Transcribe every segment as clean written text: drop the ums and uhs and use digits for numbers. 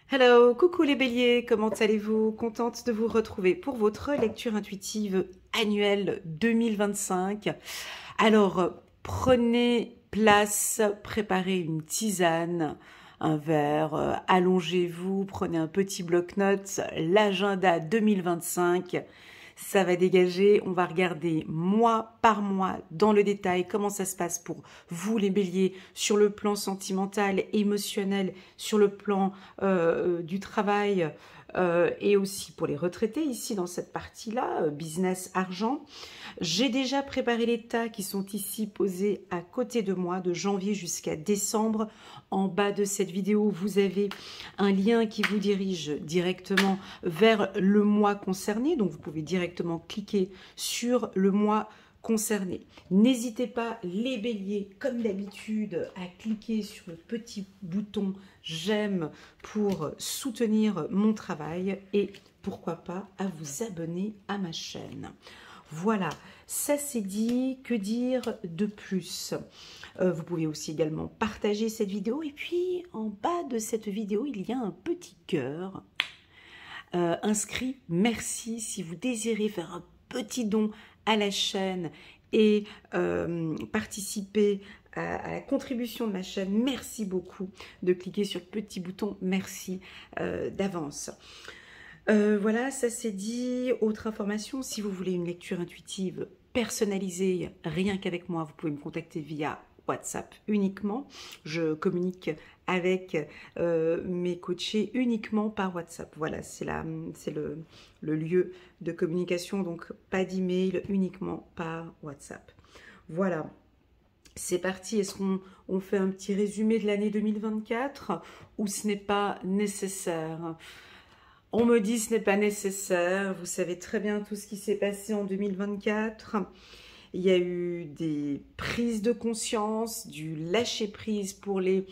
Hello, coucou les béliers, comment allez-vous? Contente de vous retrouver pour votre lecture intuitive annuelle 2025. Alors, prenez place, préparez une tisane, un verre, allongez-vous, prenez un petit bloc-notes, l'agenda 2025. Ça va dégager, on va regarder mois par mois dans le détail comment ça se passe pour vous les béliers sur le plan sentimental, émotionnel, sur le plan du travail et aussi pour les retraités ici dans cette partie-là, business, argent. J'ai déjà préparé les tas qui sont ici posés à côté de moi de janvier jusqu'à décembre. En bas de cette vidéo, vous avez un lien qui vous dirige directement vers le mois concerné. Donc, vous pouvez directement cliquer sur le mois concerné. N'hésitez pas, les béliers, comme d'habitude, à cliquer sur le petit bouton j'aime pour soutenir mon travail et pourquoi pas à vous abonner à ma chaîne. Voilà, ça c'est dit, que dire de plus? Vous pouvez aussi également partager cette vidéo et puis en bas de cette vidéo, il y a un petit cœur inscrit. Merci si vous désirez faire un petit don à la chaîne et participer à la contribution de ma chaîne. Merci beaucoup de cliquer sur le petit bouton merci d'avance. Voilà, ça c'est dit. Autre information, si vous voulez une lecture intuitive personnalisée, rien qu'avec moi, vous pouvez me contacter via WhatsApp uniquement. Je communique avec mes coachés uniquement par WhatsApp. Voilà, c'est le lieu de communication, donc pas d'email, uniquement par WhatsApp. Voilà. C'est parti, est-ce qu'on fait un petit résumé de l'année 2024 ou ce n'est pas nécessaire? On me dit ce n'est pas nécessaire, vous savez très bien tout ce qui s'est passé en 2024. Il y a eu des prises de conscience, du lâcher-prise pour les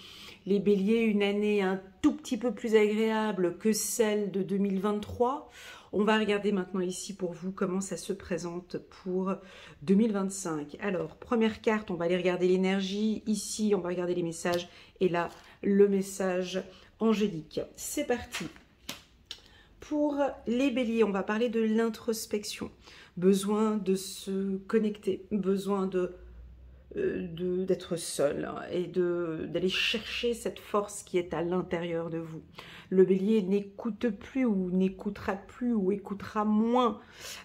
béliers, une année un tout petit peu plus agréable que celle de 2023. On va regarder maintenant ici pour vous comment ça se présente pour 2025. Alors, première carte, on va aller regarder l'énergie. Ici, on va regarder les messages. Et là, le message angélique. C'est parti. Pour les béliers, on va parler de l'introspection. Besoin de se connecter, besoin d'être seul et d'aller chercher cette force qui est à l'intérieur de vous. Le bélier n'écoute plus ou n'écoutera plus ou écoutera moins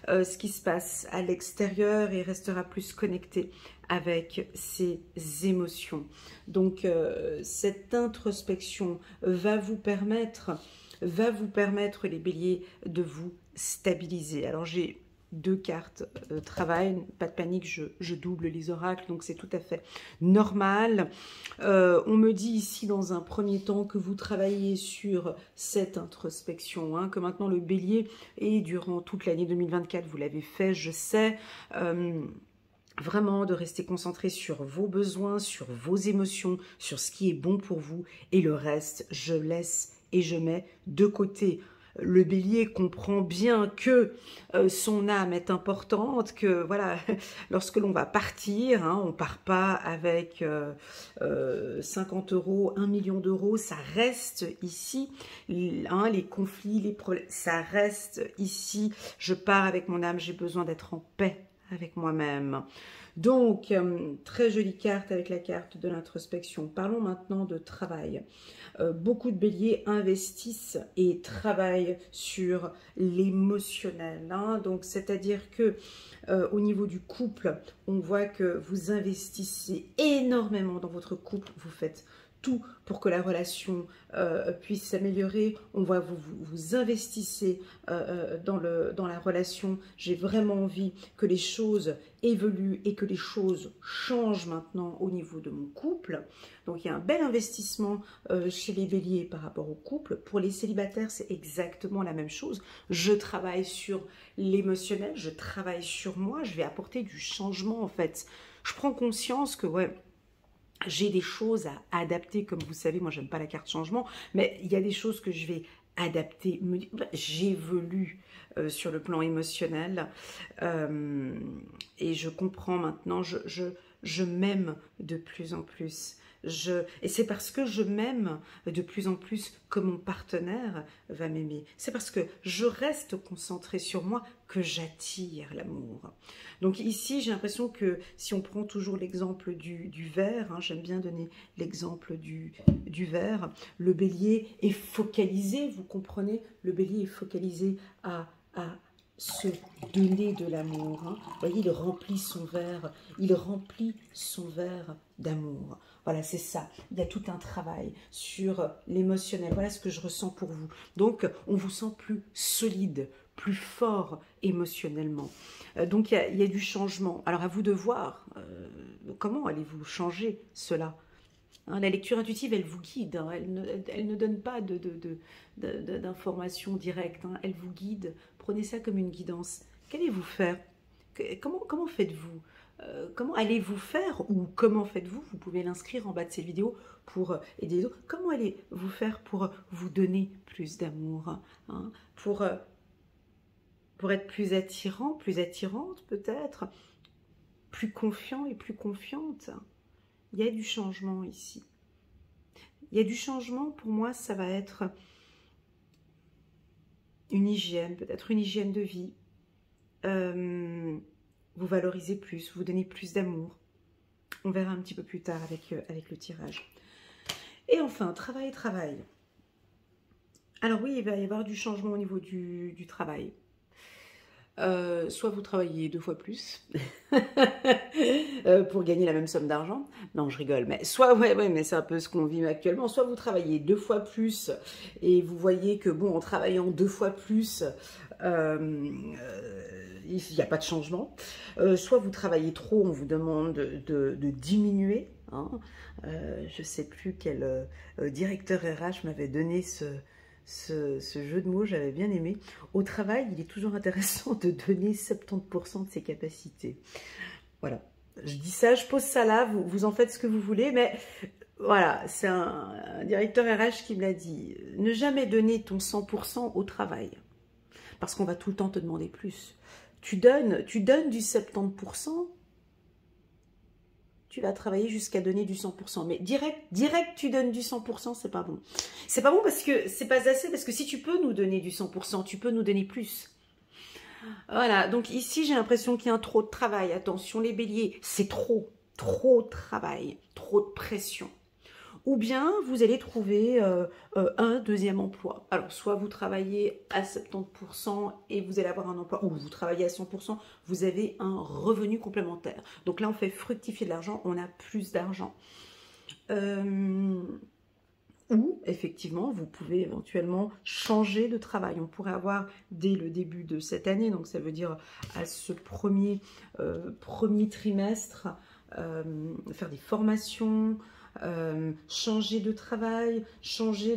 ce qui se passe à l'extérieur et restera plus connecté avec ses émotions. Donc cette introspection va vous permettre les béliers de vous stabiliser. Alors j'ai deux cartes travail, pas de panique, je double les oracles, donc c'est tout à fait normal. On me dit ici dans un premier temps que vous travaillez sur cette introspection, hein, que maintenant le bélier, et durant toute l'année 2024, vous l'avez fait, je sais, vraiment de rester concentré sur vos besoins, sur vos émotions, sur ce qui est bon pour vous, et le reste, je laisse et je mets de côté. Le bélier comprend bien que son âme est importante, que voilà, lorsque l'on va partir, hein, on ne part pas avec 50 euros, 1 million d'euros, ça reste ici, hein, les conflits, les problèmes, ça reste ici. Je pars avec mon âme, j'ai besoin d'être en paix avec moi-même. Donc, très jolie carte avec la carte de l'introspection. Parlons maintenant de travail. Beaucoup de béliers investissent et travaillent sur l'émotionnel. Hein. Donc, c'est-à-dire que au niveau du couple, on voit que vous investissez énormément dans votre couple. Vous faites tout pour que la relation puisse s'améliorer. On voit vous investissez dans la relation. J'ai vraiment envie que les choses évoluent et que les choses changent maintenant au niveau de mon couple. Donc il y a un bel investissement chez les béliers par rapport au couple. Pour les célibataires, c'est exactement la même chose. Je travaille sur l'émotionnel, je travaille sur moi, je vais apporter du changement en fait. Je prends conscience que ouais, j'ai des choses à adapter, comme vous savez, moi j'aime pas la carte changement, mais il y a des choses que je vais adapter, j'évolue sur le plan émotionnel et je comprends maintenant, je m'aime de plus en plus. Et c'est parce que je m'aime de plus en plus que mon partenaire va m'aimer. C'est parce que je reste concentrée sur moi que j'attire l'amour. Donc ici, j'ai l'impression que si on prend toujours l'exemple du verre, hein, j'aime bien donner l'exemple du verre, le bélier est focalisé, vous comprenez, le bélier est focalisé à se donner de l'amour. Hein. Vous voyez, il remplit son verre d'amour. Voilà, c'est ça. Il y a tout un travail sur l'émotionnel. Voilà ce que je ressens pour vous. Donc, on vous sent plus solide, plus fort émotionnellement. Donc, il y a du changement. Alors, à vous de voir comment allez-vous changer cela. Hein, la lecture intuitive, elle vous guide. Hein, elle ne donne pas d'informations directes. Hein, elle vous guide. Prenez ça comme une guidance. Qu'allez-vous faire? Comment faites-vous? Comment allez-vous faire ou comment faites-vous? Vous pouvez l'inscrire en bas de cette vidéo pour aider les autres. Comment allez-vous faire pour vous donner plus d'amour, hein, pour être plus attirant, plus attirante peut-être, plus confiant et plus confiante? Il y a du changement ici. Il y a du changement, pour moi, ça va être une hygiène, peut-être une hygiène de vie. Vous valorisez plus, vous donnez plus d'amour. On verra un petit peu plus tard avec le tirage. Et enfin, travail. Alors oui, il va y avoir du changement au niveau du travail. Soit vous travaillez 2 fois plus pour gagner la même somme d'argent. Non, je rigole, mais soit, ouais, mais c'est un peu ce qu'on vit actuellement. Soit vous travaillez 2 fois plus et vous voyez que, bon, en travaillant 2 fois plus, il n'y a pas de changement. Soit vous travaillez trop, on vous demande de diminuer. Hein. Je ne sais plus quel directeur RH m'avait donné ce jeu de mots, j'avais bien aimé. Au travail, il est toujours intéressant de donner 70% de ses capacités. Voilà, je dis ça, je pose ça là, vous en faites ce que vous voulez, mais voilà, c'est un directeur RH qui me l'a dit. Ne jamais donner ton 100% au travail, parce qu'on va tout le temps te demander plus. Tu donnes du 70%, tu vas travailler jusqu'à donner du 100%. Mais direct, tu donnes du 100%, c'est pas bon. C'est pas bon parce que c'est pas assez, parce que si tu peux nous donner du 100%, tu peux nous donner plus. Voilà, donc ici, j'ai l'impression qu'il y a un trop de travail. Attention, les béliers, c'est trop de travail, trop de pression. Ou bien, vous allez trouver un deuxième emploi. Alors, soit vous travaillez à 70% et vous allez avoir un emploi, ou vous travaillez à 100%, vous avez un revenu complémentaire. Donc là, on fait fructifier de l'argent, on a plus d'argent. Ou, effectivement, vous pouvez éventuellement changer de travail. On pourrait avoir, dès le début de cette année, donc ça veut dire à ce premier trimestre, faire des formations, changer de travail, changer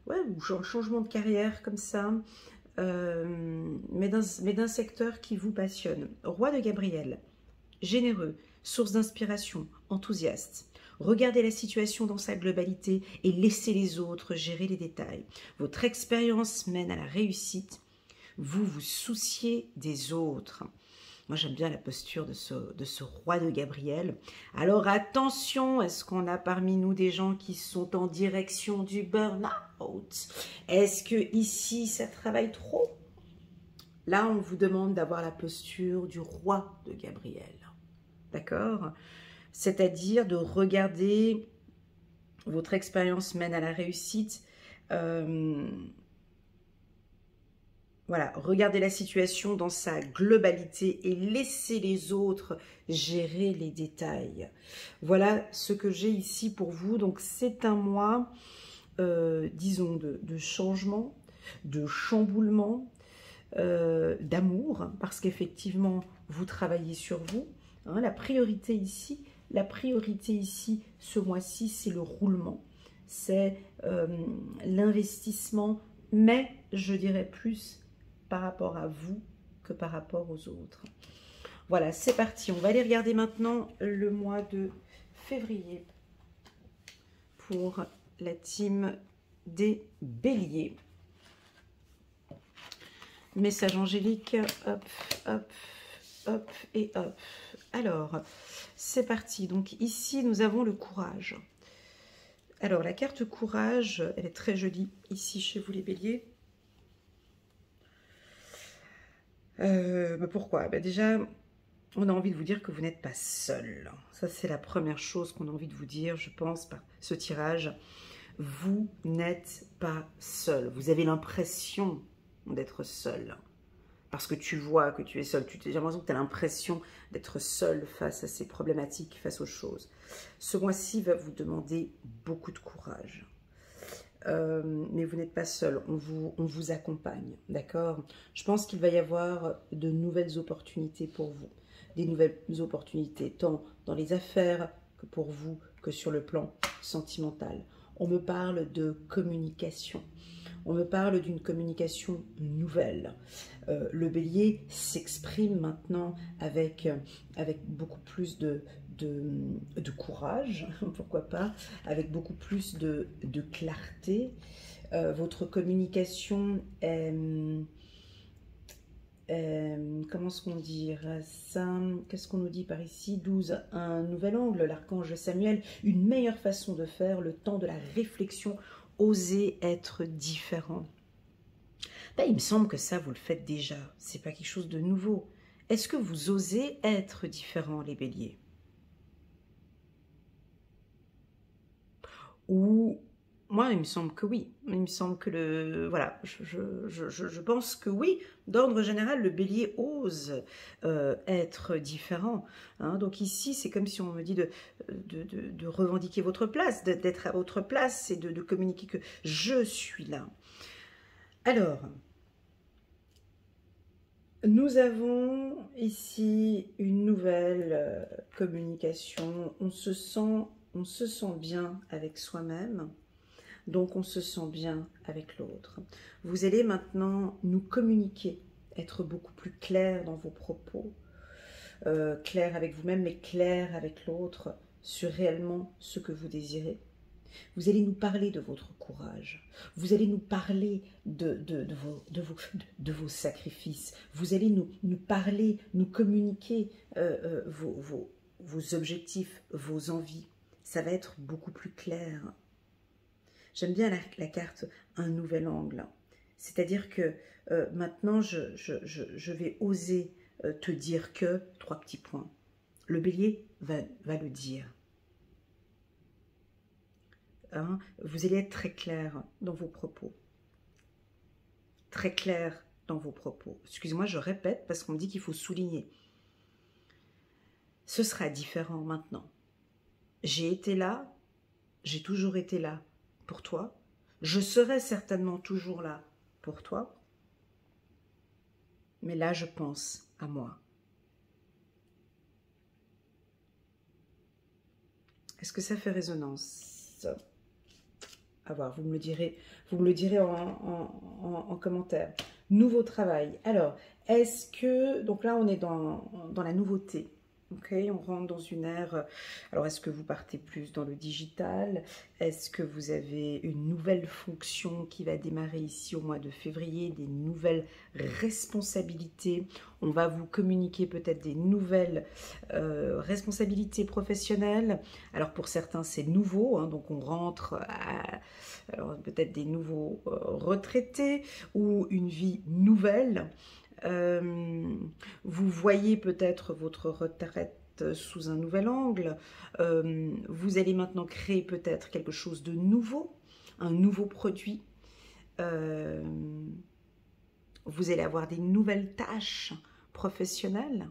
ouais, ou changement de carrière comme ça, mais d'un secteur qui vous passionne. Roi de Gabriel, généreux, source d'inspiration, enthousiaste. Regardez la situation dans sa globalité et laissez les autres gérer les détails. Votre expérience mène à la réussite. Vous vous souciez des autres. Moi, j'aime bien la posture de ce roi de Gabriel. Alors, attention, est-ce qu'on a parmi nous des gens qui sont en direction du burn-out? Est-ce que ici, ça travaille trop? Là, on vous demande d'avoir la posture du roi de Gabriel. D'accord? C'est-à-dire de regarder votre expérience mène à la réussite. Voilà, regardez la situation dans sa globalité et laissez les autres gérer les détails. Voilà ce que j'ai ici pour vous. Donc, c'est un mois, disons, de changement, de chamboulement, d'amour, parce qu'effectivement, vous travaillez sur vous. Hein, la priorité ici, ce mois-ci, c'est le roulement. C'est l'investissement, mais je dirais plus par rapport à vous que par rapport aux autres. Voilà, c'est parti. On va aller regarder maintenant le mois de février pour la team des béliers. Message angélique, hop, hop. hop et hop. Alors, c'est parti. Donc ici, nous avons le courage. Alors, la carte courage, elle est très jolie ici chez vous les béliers. Pourquoi? Déjà, on a envie de vous dire que vous n'êtes pas seul. Ça, c'est la première chose qu'on a envie de vous dire, je pense, par ce tirage. Vous n'êtes pas seul. Vous avez l'impression d'être seul. Parce que tu vois que tu es seul. J'ai l'impression que tu as l'impression d'être seul face à ces problématiques, face aux choses. Ce mois-ci va vous demander beaucoup de courage. Mais vous n'êtes pas seul, on vous accompagne, d'accord? Je pense qu'il va y avoir de nouvelles opportunités pour vous. Des nouvelles opportunités, tant dans les affaires que pour vous, que sur le plan sentimental. On me parle de communication. On me parle d'une communication nouvelle. Le bélier s'exprime maintenant avec beaucoup plus de courage, pourquoi pas, avec beaucoup plus de clarté. Votre communication est... comment est-ce qu'on dit ça? Qu'est-ce qu'on nous dit par ici? 12, un nouvel angle, l'archange Samuel, une meilleure façon de faire, le temps de la réflexion, oser être différent. Il me semble que ça, vous le faites déjà, c'est pas quelque chose de nouveau. Est-ce que vous osez être différent, les béliers? Ou moi, il me semble que oui. Il me semble que voilà, je pense que oui. D'ordre général, le bélier ose être différent. Hein. Donc ici, c'est comme si on me dit de revendiquer votre place, d'être à votre place et de communiquer que je suis là. Alors, nous avons ici une nouvelle communication. On se sent bien avec soi-même. Donc, on se sent bien avec l'autre. Vous allez maintenant nous communiquer, être beaucoup plus clair dans vos propos, clair avec vous-même, mais clair avec l'autre, sur réellement ce que vous désirez. Vous allez nous parler de votre courage. Vous allez nous parler de vos sacrifices. Vous allez nous parler, nous communiquer vos objectifs, vos envies. Ça va être beaucoup plus clair. J'aime bien la carte un nouvel angle. C'est-à-dire que maintenant, je vais oser te dire que, 3 petits points. Le bélier va le dire. Hein, vous allez être très clair dans vos propos. Très clair dans vos propos. Excusez-moi, je répète parce qu'on me dit qu'il faut souligner. Ce sera différent maintenant. J'ai été là, j'ai toujours été là pour toi. Je serai certainement toujours là pour toi. Mais là, je pense à moi. Est-ce que ça fait résonance? À voir, vous me le direz en commentaire. Nouveau travail. Alors, est-ce que... Donc là, on est dans la nouveauté. Ok, on rentre dans une ère. Alors, est-ce que vous partez plus dans le digital? Est-ce que vous avez une nouvelle fonction qui va démarrer ici au mois de février? Des nouvelles responsabilités? On va vous communiquer peut-être des nouvelles responsabilités professionnelles. Alors, pour certains, c'est nouveau. Hein, donc, on rentre à peut-être des nouveaux retraités ou une vie nouvelle. Vous voyez peut-être votre retraite sous un nouvel angle. Vous allez maintenant créer peut-être quelque chose de nouveau, un nouveau produit. Vous allez avoir des nouvelles tâches professionnelles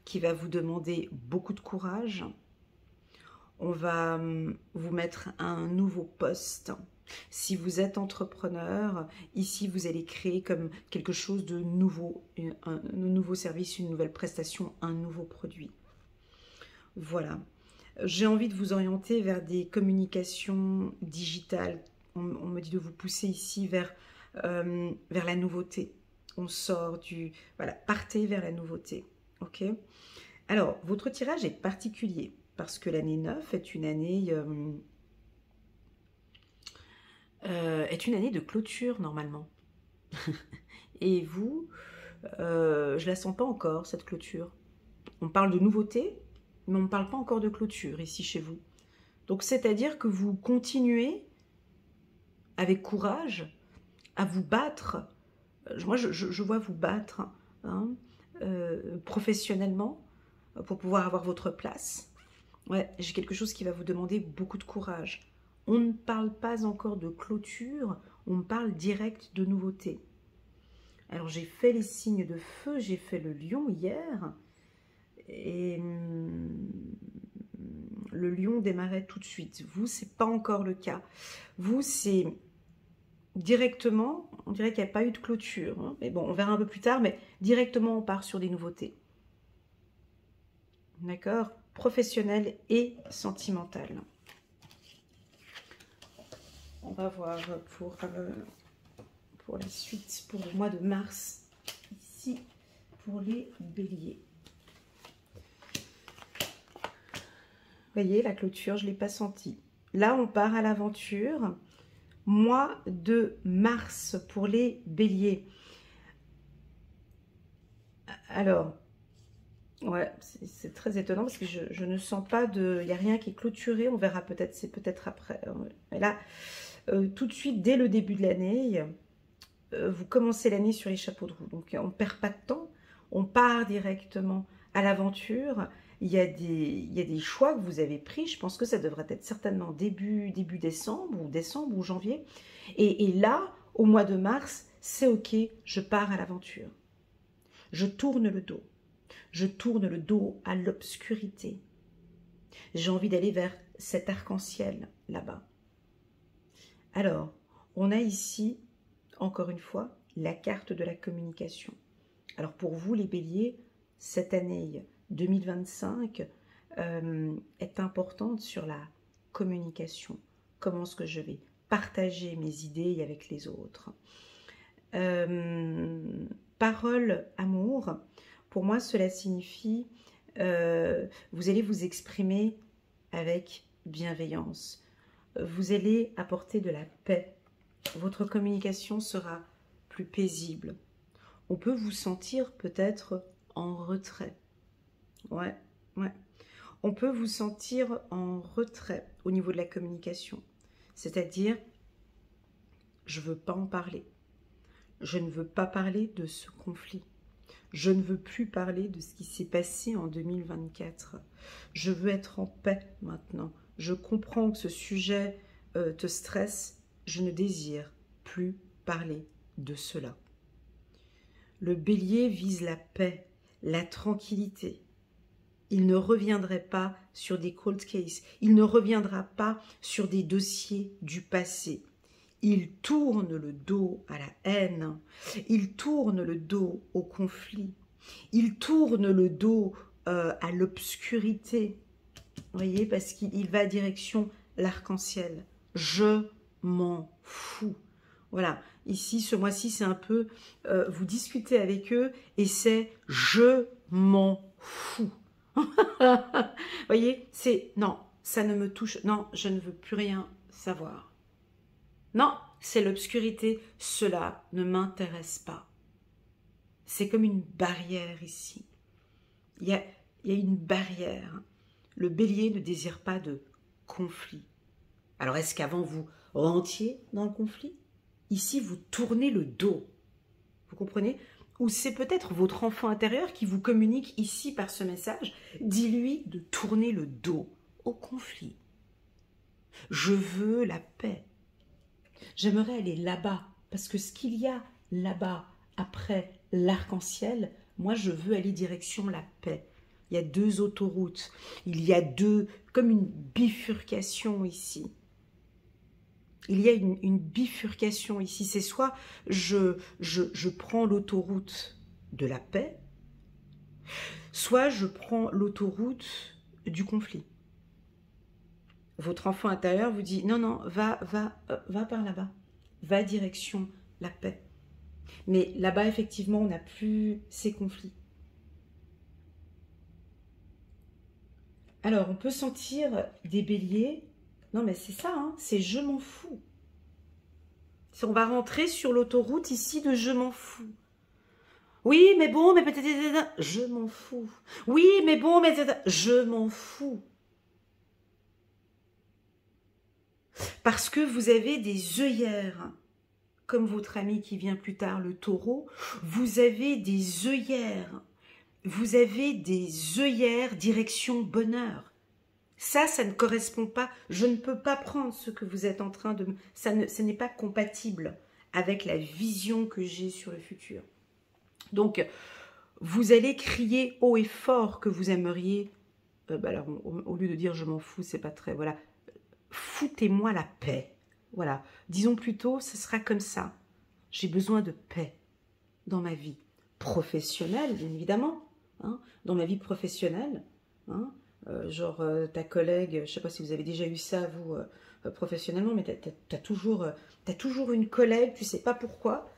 qui va vous demander beaucoup de courage. On va vous mettre à un nouveau poste. Si vous êtes entrepreneur, ici vous allez créer comme quelque chose de nouveau, un nouveau service, une nouvelle prestation, un nouveau produit. Voilà. J'ai envie de vous orienter vers des communications digitales. On me dit de vous pousser ici vers la nouveauté. On sort du... Voilà, partez vers la nouveauté. Ok ? Alors, votre tirage est particulier parce que l'année 9 est une année... est une année de clôture normalement. Et vous, je la sens pas encore cette clôture. On parle de nouveauté, mais on ne parle pas encore de clôture ici chez vous. Donc, c'est-à-dire que vous continuez avec courage à vous battre. Moi, je vois vous battre hein, professionnellement pour pouvoir avoir votre place. Ouais, j'ai quelque chose qui va vous demander beaucoup de courage. On ne parle pas encore de clôture, on parle direct de nouveauté. Alors, j'ai fait les signes de feu, j'ai fait le lion hier. Et le lion démarrait tout de suite. Vous, c'est pas encore le cas. Vous, c'est directement, on dirait qu'il n'y a pas eu de clôture. Hein. Mais bon, on verra un peu plus tard, mais directement, on part sur des nouveautés. D'accord? Professionnel et sentimental. On va voir pour la suite, pour le mois de mars, ici, pour les béliers. Vous voyez, la clôture, je ne l'ai pas sentie. Là, on part à l'aventure. Mois de mars pour les béliers. Alors, ouais, c'est très étonnant parce que je ne sens pas de... Il n'y a rien qui est clôturé, on verra peut-être, c'est peut-être après. Mais là, tout de suite, dès le début de l'année, vous commencez l'année sur les chapeaux de roue. Donc, on ne perd pas de temps, on part directement à l'aventure. Il y a des choix que vous avez pris. Je pense que ça devrait être certainement début décembre ou janvier. Et là, au mois de mars, c'est OK, je pars à l'aventure. Je tourne le dos. Je tourne le dos à l'obscurité. J'ai envie d'aller vers cet arc-en-ciel là-bas. Alors, on a ici, encore une fois, la carte de la communication. Alors pour vous, les béliers, cette année 2025 est importante sur la communication. Comment est-ce que je vais partager mes idées avec les autres. Parole, amour, pour moi cela signifie vous allez vous exprimer avec bienveillance. Vous allez apporter de la paix. Votre communication sera plus paisible. On peut vous sentir peut-être en retrait. Ouais. On peut vous sentir en retrait au niveau de la communication. C'est-à-dire, je ne veux pas en parler. Je ne veux pas parler de ce conflit. Je ne veux plus parler de ce qui s'est passé en 2024. Je veux être en paix maintenant. Je comprends que ce sujet te stresse. Je ne désire plus parler de cela. Le bélier vise la paix, la tranquillité. Il ne reviendrait pas sur des cold cases. Il ne reviendra pas sur des dossiers du passé. Il tourne le dos à la haine. Il tourne le dos au conflit. Il tourne le dos à l'obscurité. Vous voyez, parce qu'il va direction l'arc-en-ciel. Je m'en fous. Voilà, ici, ce mois-ci, c'est un peu, vous discutez avec eux et c'est « je m'en fous ». Vous voyez, c'est « non, ça ne me touche, non, je ne veux plus rien savoir ». Non, c'est l'obscurité, cela ne m'intéresse pas. C'est comme une barrière ici. Il y a une barrière. Le bélier ne désire pas de conflit. Alors, est-ce qu'avant vous rentriez dans le conflit? Ici, vous tournez le dos. Vous comprenez? Ou c'est peut-être votre enfant intérieur qui vous communique ici par ce message. Dis-lui de tourner le dos au conflit. Je veux la paix. J'aimerais aller là-bas, parce que ce qu'il y a là-bas, après l'arc-en-ciel, moi je veux aller direction la paix. Il y a deux autoroutes, il y a comme une bifurcation ici. Il y a une bifurcation ici, c'est soit je prends l'autoroute de la paix, soit je prends l'autoroute du conflit. Votre enfant intérieur vous dit, non, non, va par là-bas, va direction la paix. Mais là-bas, effectivement, on n'a plus ces conflits. Alors, on peut sentir des béliers. Non, mais c'est ça, hein, c'est je m'en fous. On va rentrer sur l'autoroute ici de je m'en fous. Oui, mais bon, mais peut-être... Je m'en fous. Oui, mais bon, mais... Je m'en fous. Parce que vous avez des œillères. Comme votre ami qui vient plus tard, le taureau, vous avez des œillères. Vous avez des œillères direction bonheur. Ça ne correspond pas. Je ne peux pas prendre ce que vous êtes en train de... Ce n'est pas compatible avec la vision que j'ai sur le futur. Donc, vous allez crier haut et fort que vous aimeriez... alors, au lieu de dire je m'en fous, c'est pas très... Voilà. Foutez-moi la paix. Voilà. Disons plutôt, ce sera comme ça. J'ai besoin de paix dans ma vie professionnelle, bien évidemment. Hein, dans ma vie professionnelle. Hein, ta collègue, je ne sais pas si vous avez déjà eu ça, vous, professionnellement, mais tu as toujours une collègue, tu ne sais pas pourquoi,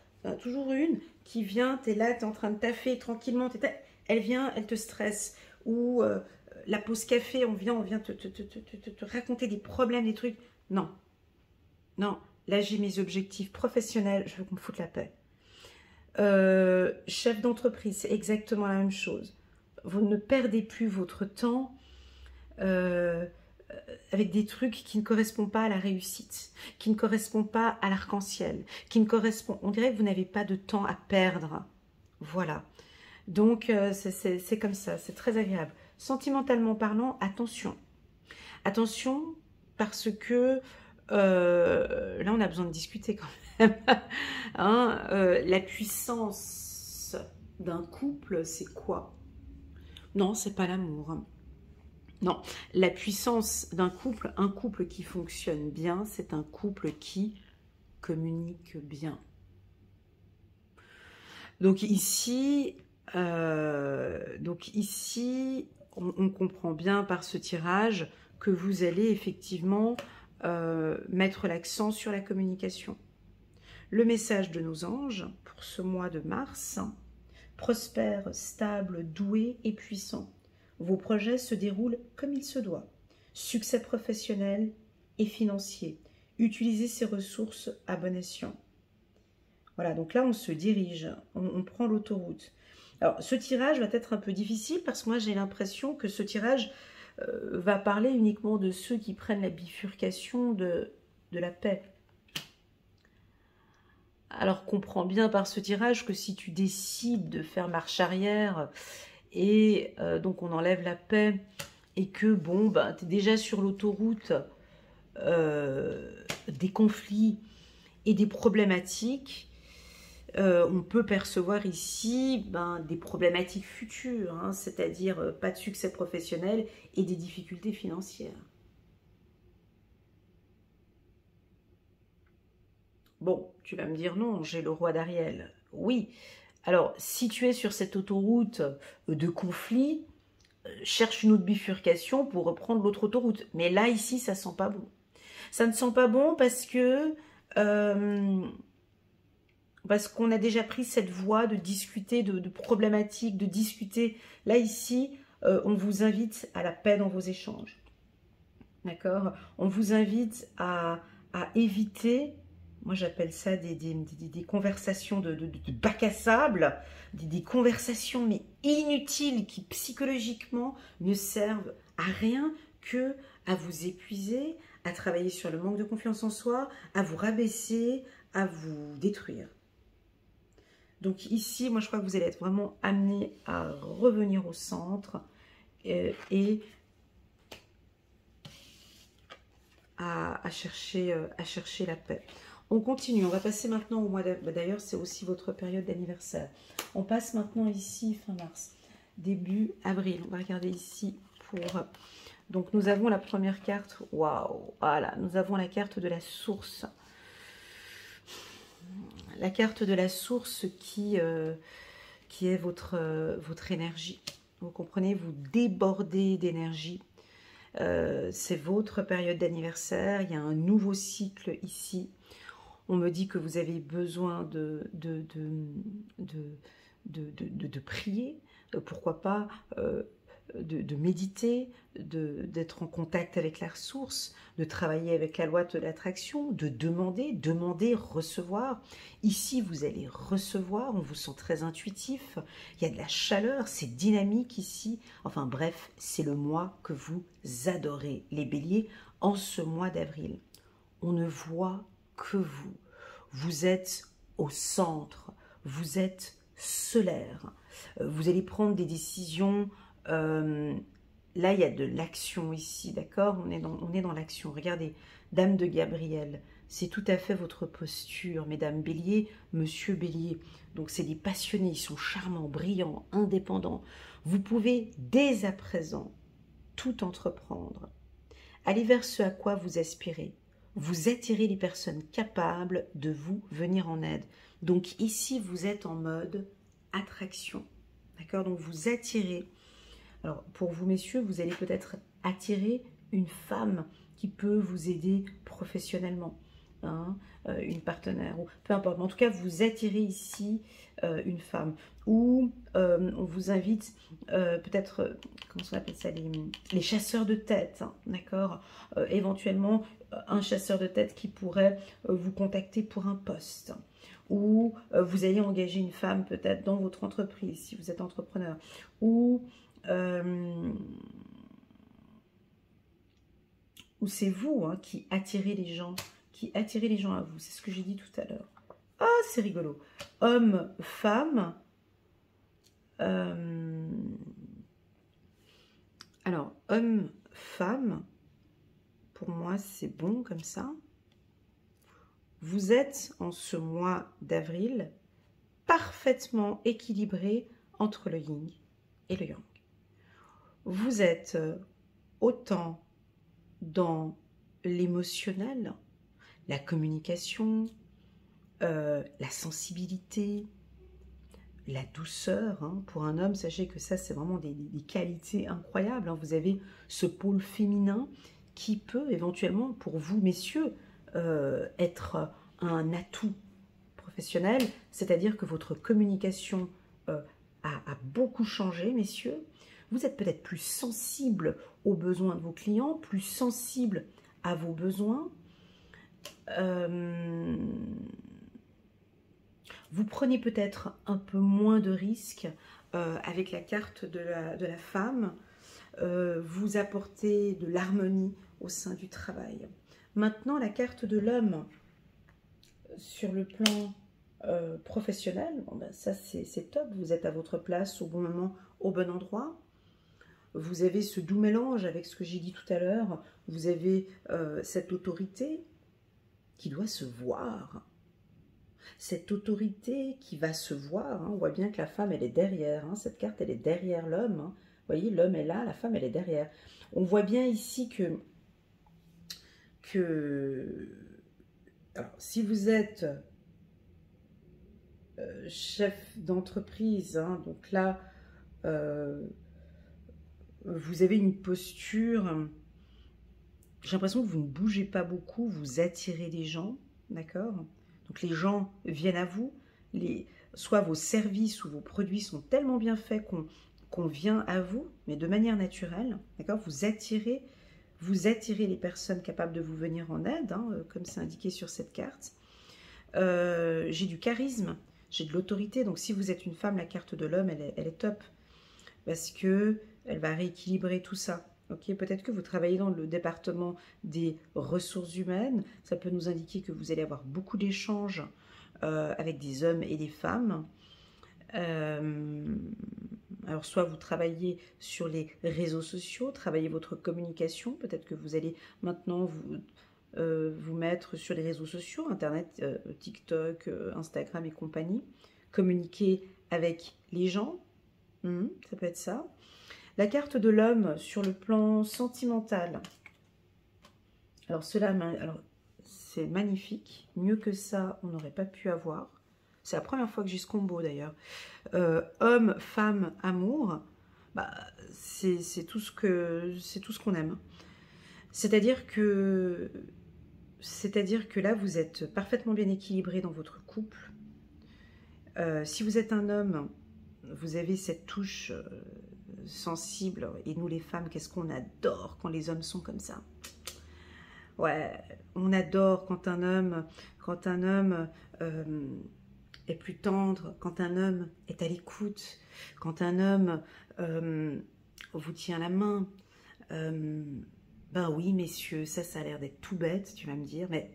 toujours une qui vient, tu es là, tu es en train de taffer tranquillement, elle vient, elle te stresse. Ou la pause café, on vient te raconter des problèmes, des trucs. Non, non, là j'ai mes objectifs professionnels, je veux qu'on me foute la paix. Chef d'entreprise, c'est exactement la même chose. Vous ne perdez plus votre temps avec des trucs qui ne correspondent pas à la réussite, qui ne correspondent pas à l'arc-en-ciel, qui ne correspondent... On dirait que vous n'avez pas de temps à perdre. Voilà. Donc, c'est comme ça, c'est très agréable. Sentimentalement parlant, attention. Attention, parce que là, on a besoin de discuter quand même. Hein, la puissance d'un couple, c'est quoi? Non, c'est pas l'amour. Non, la puissance d'un couple, un couple qui fonctionne bien, c'est un couple qui communique bien. Donc ici, on comprend bien par ce tirage que vous allez effectivement mettre l'accent sur la communication. Le message de nos anges pour ce mois de mars: prospère, stable, doué et puissant. Vos projets se déroulent comme il se doit. Succès professionnel et financier. Utilisez ces ressources à bon escient. Voilà, donc là, on se dirige, on prend l'autoroute. Alors, ce tirage va être un peu difficile parce que moi, j'ai l'impression que ce tirage va parler uniquement de ceux qui prennent la bifurcation de la paix. Alors, comprends bien par ce tirage que si tu décides de faire marche arrière et donc on enlève la paix et que, bon, ben, tu es déjà sur l'autoroute des conflits et des problématiques, on peut percevoir ici des problématiques futures, hein, c'est-à-dire pas de succès professionnel et des difficultés financières. Bon, tu vas me dire non, j'ai le roi d'Ariel. Oui, alors si tu es sur cette autoroute de conflit, cherche une autre bifurcation pour reprendre l'autre autoroute. Mais là, ici, ça sent pas bon. Ça ne sent pas bon parce que... parce qu'on a déjà pris cette voie de discuter de problématiques, de discuter. Là, ici, on vous invite à la paix dans vos échanges. D'accord? On vous invite à éviter, moi j'appelle ça des conversations de bac à sable, des conversations mais inutiles qui psychologiquement ne servent à rien que à vous épuiser, à travailler sur le manque de confiance en soi, à vous rabaisser, à vous détruire. Donc ici, moi je crois que vous allez être vraiment amené à revenir au centre et à chercher la paix. On continue, on va passer maintenant au mois d'avril. D'ailleurs, c'est aussi votre période d'anniversaire. On passe maintenant ici, fin mars, début avril. On va regarder ici pour... Donc nous avons la première carte, waouh, voilà, nous avons la carte de la source. La carte de la source qui est votre énergie. Vous comprenez, vous débordez d'énergie. C'est votre période d'anniversaire. Il y a un nouveau cycle ici. On me dit que vous avez besoin de prier. Pourquoi pas de méditer, d'être en contact avec la ressource, de travailler avec la loi de l'attraction, de demander, recevoir. Ici, vous allez recevoir, on vous sent très intuitif, il y a de la chaleur, c'est dynamique ici. Enfin bref, c'est le mois que vous adorez, les béliers, en ce mois d'avril. On ne voit que vous. Vous êtes au centre, vous êtes solaire. Vous allez prendre des décisions. Là, il y a de l'action ici, d'accord? On est dans l'action. Regardez, Dame de Gabriel, c'est tout à fait votre posture, mesdames Bélier, monsieur Bélier. Donc, c'est des passionnés, ils sont charmants, brillants, indépendants. Vous pouvez, dès à présent, tout entreprendre. Allez vers ce à quoi vous aspirez. Vous attirez les personnes capables de vous venir en aide. Donc, ici, vous êtes en mode attraction. D'accord? Donc, vous attirez. Alors, pour vous, messieurs, vous allez peut-être attirer une femme qui peut vous aider professionnellement, hein, une partenaire, ou peu importe. Mais en tout cas, vous attirez ici une femme. Ou on vous invite peut-être, comment on appelle ça, les chasseurs de tête, hein, d'accord? Éventuellement, un chasseur de tête qui pourrait vous contacter pour un poste. Ou vous allez engager une femme peut-être dans votre entreprise, si vous êtes entrepreneur. Ou c'est vous hein, qui attirez les gens, à vous. C'est ce que j'ai dit tout à l'heure. Ah, c'est rigolo. Homme, femme. Alors, homme, femme, pour moi, c'est bon comme ça. Vous êtes, en ce mois d'avril, parfaitement équilibré entre le yin et le yang. Vous êtes autant dans l'émotionnel, la communication, la sensibilité, la douceur. Hein. Pour un homme, sachez que ça, c'est vraiment des qualités incroyables. Hein. Vous avez ce pôle féminin qui peut éventuellement, pour vous, messieurs, être un atout professionnel. C'est-à-dire que votre communication a beaucoup changé, messieurs. Vous êtes peut-être plus sensible aux besoins de vos clients, plus sensible à vos besoins. Vous prenez peut-être un peu moins de risques avec la carte de la femme. Vous apportez de l'harmonie au sein du travail. Maintenant, la carte de l'homme sur le plan professionnel, bon ben ça c'est top. Vous êtes à votre place au bon moment, au bon endroit. Vous avez ce doux mélange avec ce que j'ai dit tout à l'heure. Vous avez cette autorité qui doit se voir. Cette autorité qui va se voir. Hein. On voit bien que la femme, elle est derrière. Hein. Cette carte, elle est derrière l'homme. Hein. Vous voyez, l'homme est là, la femme, elle est derrière. On voit bien ici que alors, si vous êtes chef d'entreprise, hein, donc là, vous avez une posture, j'ai l'impression que vous ne bougez pas beaucoup, vous attirez les gens, d'accord? Donc les gens viennent à vous, soit vos services ou vos produits sont tellement bien faits qu'on vient à vous, mais de manière naturelle, d'accord? Vous attirez les personnes capables de vous venir en aide, hein, comme c'est indiqué sur cette carte. J'ai du charisme, j'ai de l'autorité, donc si vous êtes une femme, la carte de l'homme, elle est top, parce que elle va rééquilibrer tout ça. Okay, peut-être que vous travaillez dans le département des ressources humaines. Ça peut nous indiquer que vous allez avoir beaucoup d'échanges avec des hommes et des femmes. Alors, soit vous travaillez sur les réseaux sociaux, travaillez votre communication. Peut-être que vous allez maintenant vous mettre sur les réseaux sociaux, Internet, TikTok, Instagram et compagnie. Communiquer avec les gens. Ça peut être ça. La carte de l'homme sur le plan sentimental. Alors, c'est magnifique. Mieux que ça, on n'aurait pas pu avoir. C'est la première fois que j'ai ce combo d'ailleurs. Homme, femme, amour. Bah, c'est tout ce qu'on aime. C'est-à-dire que là, vous êtes parfaitement bien équilibré dans votre couple. Si vous êtes un homme, vous avez cette touche sensible. Et nous les femmes, qu'est-ce qu'on adore quand les hommes sont comme ça. Ouais, on adore quand un homme est plus tendre, quand un homme est à l'écoute, quand un homme vous tient la main. Ben oui, messieurs, ça a l'air d'être tout bête, tu vas me dire, mais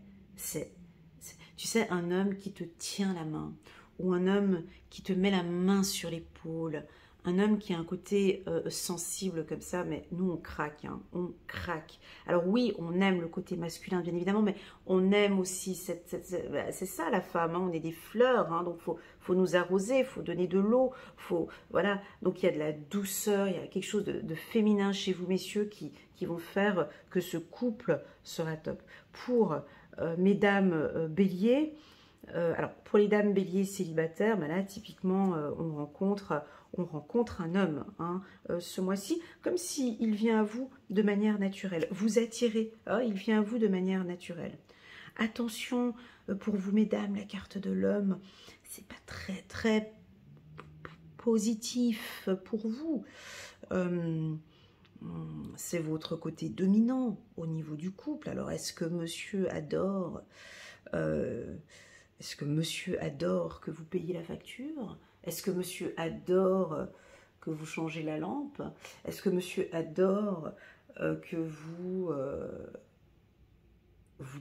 tu sais, un homme qui te tient la main, ou un homme qui te met la main sur l'épaule, un homme qui a un côté sensible comme ça, mais nous on craque, hein, on craque. Alors oui, on aime le côté masculin bien évidemment, mais on aime aussi, c'est ça la femme, hein, on est des fleurs, hein, donc faut nous arroser, il faut donner de l'eau, voilà. Donc il y a de la douceur, il y a quelque chose de féminin chez vous messieurs qui vont faire que ce couple sera top. Pour mesdames béliers, alors pour les dames béliers célibataires, ben là typiquement on rencontre un homme hein, ce mois-ci, comme s'il vient à vous de manière naturelle. Vous attirez, hein, il vient à vous de manière naturelle. Attention pour vous mesdames, la carte de l'homme, c'est pas très positif pour vous. C'est votre côté dominant au niveau du couple. Alors est-ce que monsieur adore que vous payiez la facture? Est-ce que monsieur adore que vous changez la lampe? Est-ce que monsieur adore que vous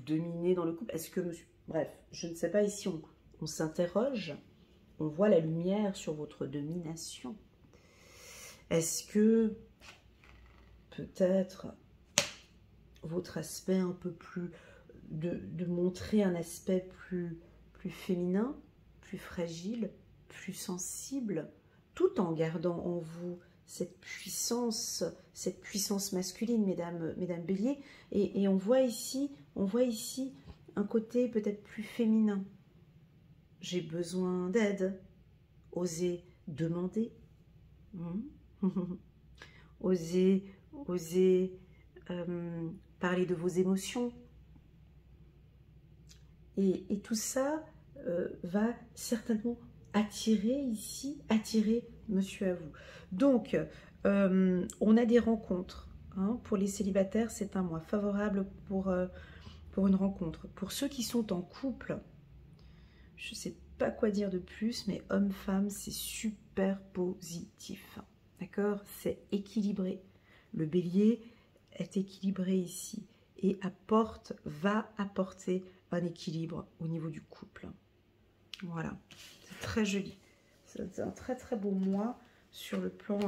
dominez dans le couple? Est-ce que monsieur... Bref, je ne sais pas, ici on s'interroge, on voit la lumière sur votre domination. Est-ce que peut-être votre aspect un peu plus... de montrer un aspect plus féminin, plus fragile, plus sensible, tout en gardant en vous cette puissance masculine, mesdames béliers, et on voit ici un côté peut-être plus féminin. J'ai besoin d'aide, osez demander, osez parler de vos émotions, et tout ça va certainement attirer monsieur à vous. Donc, on a des rencontres. Hein, pour les célibataires, c'est un mois favorable pour une rencontre. Pour ceux qui sont en couple, je ne sais pas quoi dire de plus, mais homme-femme, c'est super positif. D'accord? C'est équilibré. Le bélier est équilibré ici et va apporter un équilibre au niveau du couple. Voilà, c'est très joli. C'est un très beau mois sur le plan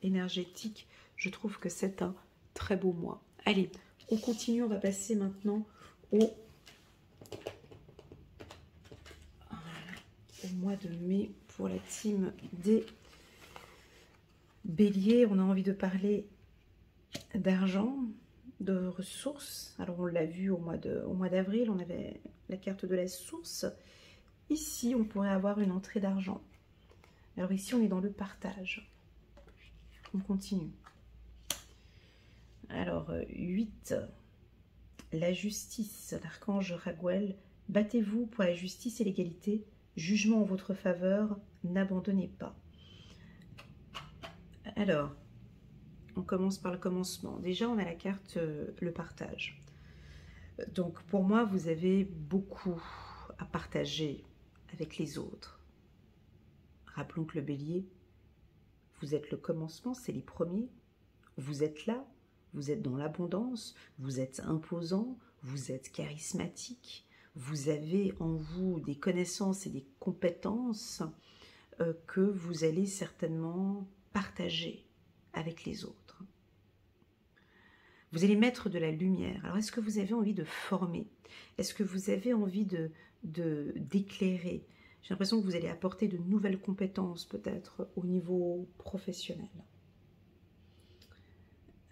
énergétique. Je trouve que c'est un très beau mois. Allez, on continue, on va passer maintenant au mois de mai pour la team des béliers. On a envie de parler d'argent, de ressources. Alors on l'a vu au mois d'avril, on avait la carte de la source. Ici, on pourrait avoir une entrée d'argent. Alors ici, on est dans le partage. On continue. Alors, 8. La justice, l'archange Raguel. Battez-vous pour la justice et l'égalité. Jugement en votre faveur, n'abandonnez pas. Alors, on commence par le commencement. Déjà, on a la carte le partage. Donc, pour moi, vous avez beaucoup à partager avec les autres. Rappelons que le bélier, vous êtes le commencement, c'est les premiers. Vous êtes là, vous êtes dans l'abondance, vous êtes imposant, vous êtes charismatique, vous avez en vous des connaissances et des compétences que vous allez certainement partager avec les autres. Vous allez mettre de la lumière. Alors, est-ce que vous avez envie de former? Est-ce que vous avez envie d'éclairer? J'ai l'impression que vous allez apporter de nouvelles compétences, peut-être, au niveau professionnel.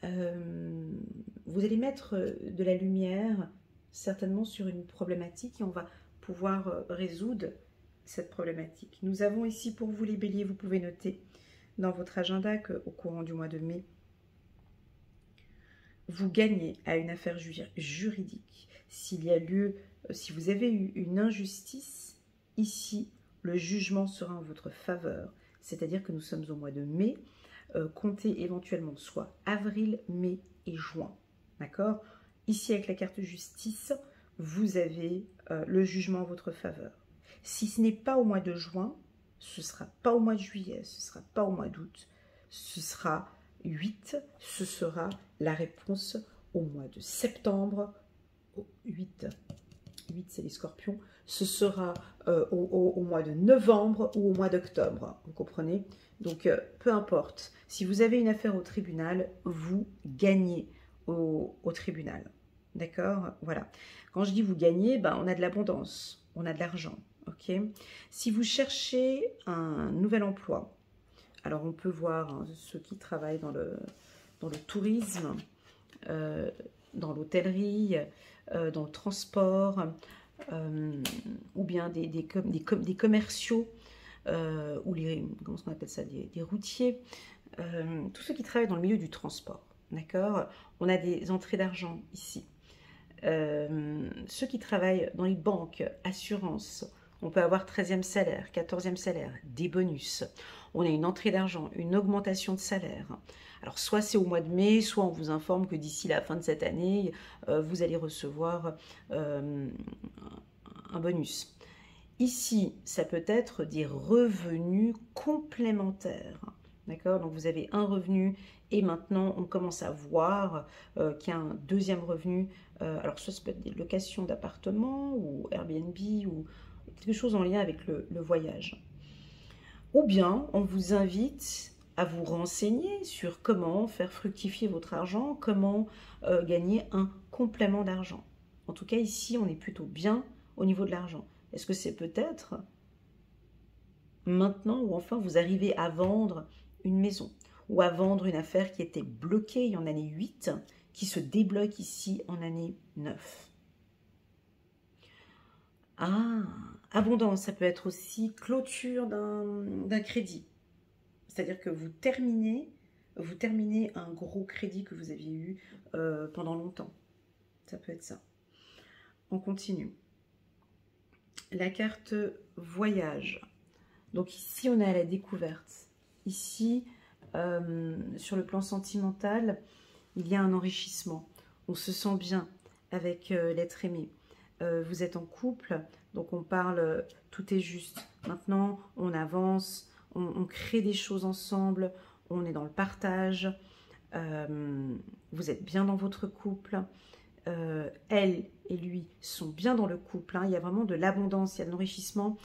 Vous allez mettre de la lumière, certainement, sur une problématique, et on va pouvoir résoudre cette problématique. Nous avons ici, pour vous les béliers, vous pouvez noter dans votre agenda qu'au courant du mois de mai, vous gagnez à une affaire juridique. S'il y a lieu, si vous avez eu une injustice, ici, le jugement sera en votre faveur. c'est-à-dire que nous sommes au mois de mai, comptez éventuellement soit avril, mai et juin. D'accord? Ici, avec la carte justice, vous avez le jugement en votre faveur. Si ce n'est pas au mois de juin, ce ne sera pas au mois de juillet, ce ne sera pas au mois d'août, ce sera 8, ce sera la réponse au mois de septembre, 8 c'est les scorpions, ce sera au mois de novembre ou au mois d'octobre, vous comprenez? Donc, peu importe, si vous avez une affaire au tribunal, vous gagnez au tribunal, d'accord? Voilà, quand je dis vous gagnez, ben, on a de l'abondance, on a de l'argent, ok? Si vous cherchez un nouvel emploi, alors on peut voir hein, ceux qui travaillent dans le tourisme, dans l'hôtellerie, dans le transport, ou bien des commerciaux, ou comment on appelle ça, des routiers, tous ceux qui travaillent dans le milieu du transport, d'accord? On a des entrées d'argent ici. Ceux qui travaillent dans les banques, assurances, on peut avoir 13e salaire, 14e salaire, des bonus. On a une entrée d'argent, une augmentation de salaire. Alors, soit c'est au mois de mai, soit on vous informe que d'ici la fin de cette année, vous allez recevoir un bonus. Ici, ça peut être des revenus complémentaires. D'accord? Donc, vous avez un revenu et maintenant, on commence à voir qu'il y a un deuxième revenu. Alors, soit ça peut être des locations d'appartements ou Airbnb ou quelque chose en lien avec le voyage. Ou bien, on vous invite à vous renseigner sur comment faire fructifier votre argent, comment gagner un complément d'argent. En tout cas, ici, on est plutôt bien au niveau de l'argent. Est-ce que c'est peut-être maintenant ou enfin vous arrivez à vendre une maison ou à vendre une affaire qui était bloquée en année 8, qui se débloque ici en année 9. Ah, abondance, ça peut être aussi clôture d'un crédit. C'est-à-dire que vous terminez un gros crédit que vous aviez eu pendant longtemps. Ça peut être ça. On continue. La carte voyage. Donc ici, on est à la découverte. Ici, sur le plan sentimental, il y a un enrichissement. On se sent bien avec l'être aimé. Vous êtes en couple, donc on parle, tout est juste. Maintenant, on avance, on crée des choses ensemble, on est dans le partage. Vous êtes bien dans votre couple. Elle et lui sont bien dans le couple. Hein. Il y a vraiment de l'abondance, il y a de l'enrichissement.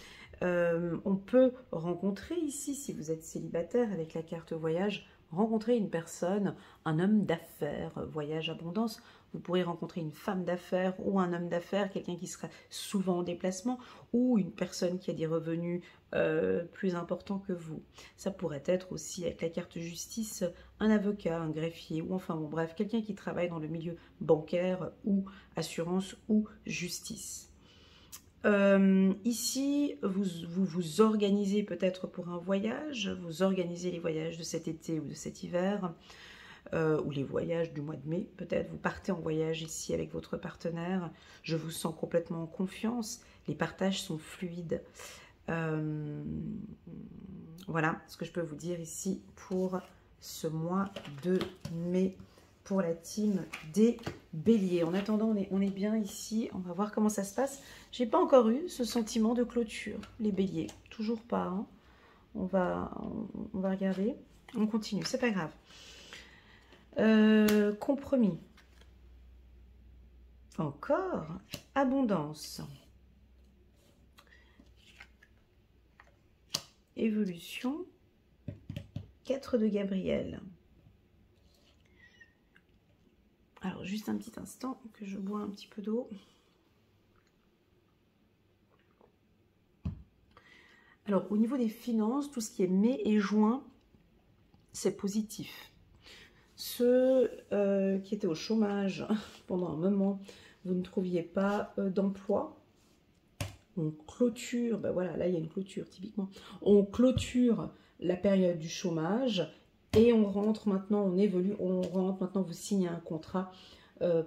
On peut rencontrer ici, si vous êtes célibataire avec la carte voyage, rencontrer une personne, un homme d'affaires, voyage, abondance. Vous pourrez rencontrer une femme d'affaires ou un homme d'affaires, quelqu'un qui sera souvent en déplacement, ou une personne qui a des revenus plus importants que vous. Ça pourrait être aussi, avec la carte justice, un avocat, un greffier, ou enfin bon bref, quelqu'un qui travaille dans le milieu bancaire ou assurance ou justice. Ici, vous organisez peut-être pour un voyage, vous organisez les voyages de cet été ou de cet hiver, ou les voyages du mois de mai, peut-être. Vous partez en voyage ici avec votre partenaire. Je vous sens complètement en confiance. Les partages sont fluides. Voilà ce que je peux vous dire ici pour ce mois de mai pour la team des béliers. En attendant, on est bien ici. On va voir comment ça se passe. J'ai pas encore eu ce sentiment de clôture, les béliers. Toujours pas. Hein. On va regarder. On continue, c'est pas grave. Compromis. Encore. Abondance. Évolution. 4 de Gabriel. Alors, juste un petit instant que je bois un petit peu d'eau. Alors, au niveau des finances, tout ce qui est mai et juin, c'est positif. Ceux qui étaient au chômage pendant un moment, vous ne trouviez pas d'emploi. On clôture, ben voilà, là il y a une clôture typiquement. On clôture la période du chômage et on rentre maintenant, on évolue, on rentre maintenant, vous signez un contrat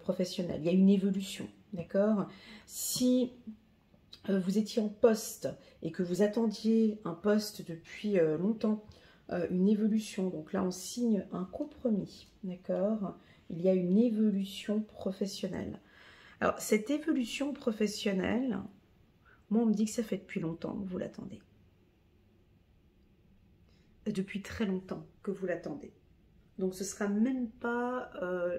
professionnel. Il y a une évolution, d'accord? Si vous étiez en poste et que vous attendiez un poste depuis longtemps, une évolution. Donc là, on signe un compromis, d'accord? Il y a une évolution professionnelle. Alors, cette évolution professionnelle, moi, on me dit que ça fait depuis longtemps que vous l'attendez. Depuis très longtemps que vous l'attendez. Donc, ce ne sera même pas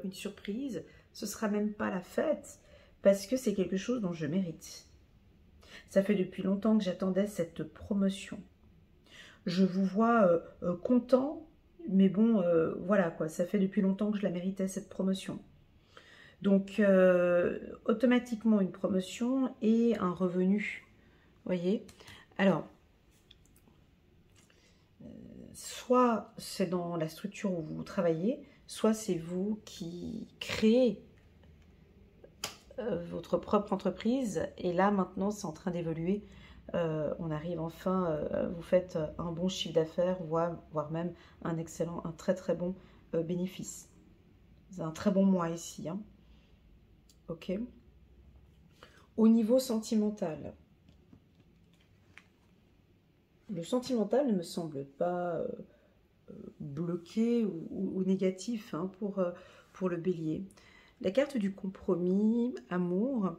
une surprise, ce ne sera même pas la fête, parce que c'est quelque chose dont je mérite. Ça fait depuis longtemps que j'attendais cette promotion. Je vous vois content, mais bon, voilà quoi, ça fait depuis longtemps que je la méritais, cette promotion. Donc, automatiquement une promotion et un revenu, voyez. Alors, soit c'est dans la structure où vous travaillez, soit c'est vous qui créez votre propre entreprise. Et là, maintenant, c'est en train d'évoluer. On arrive enfin, vous faites un bon chiffre d'affaires, voire même un excellent, un très très bon bénéfice. C'est un très bon mois ici, hein. Ok. Au niveau sentimental, le sentimental ne me semble pas bloqué ou négatif hein, pour le bélier. La carte du compromis, amour,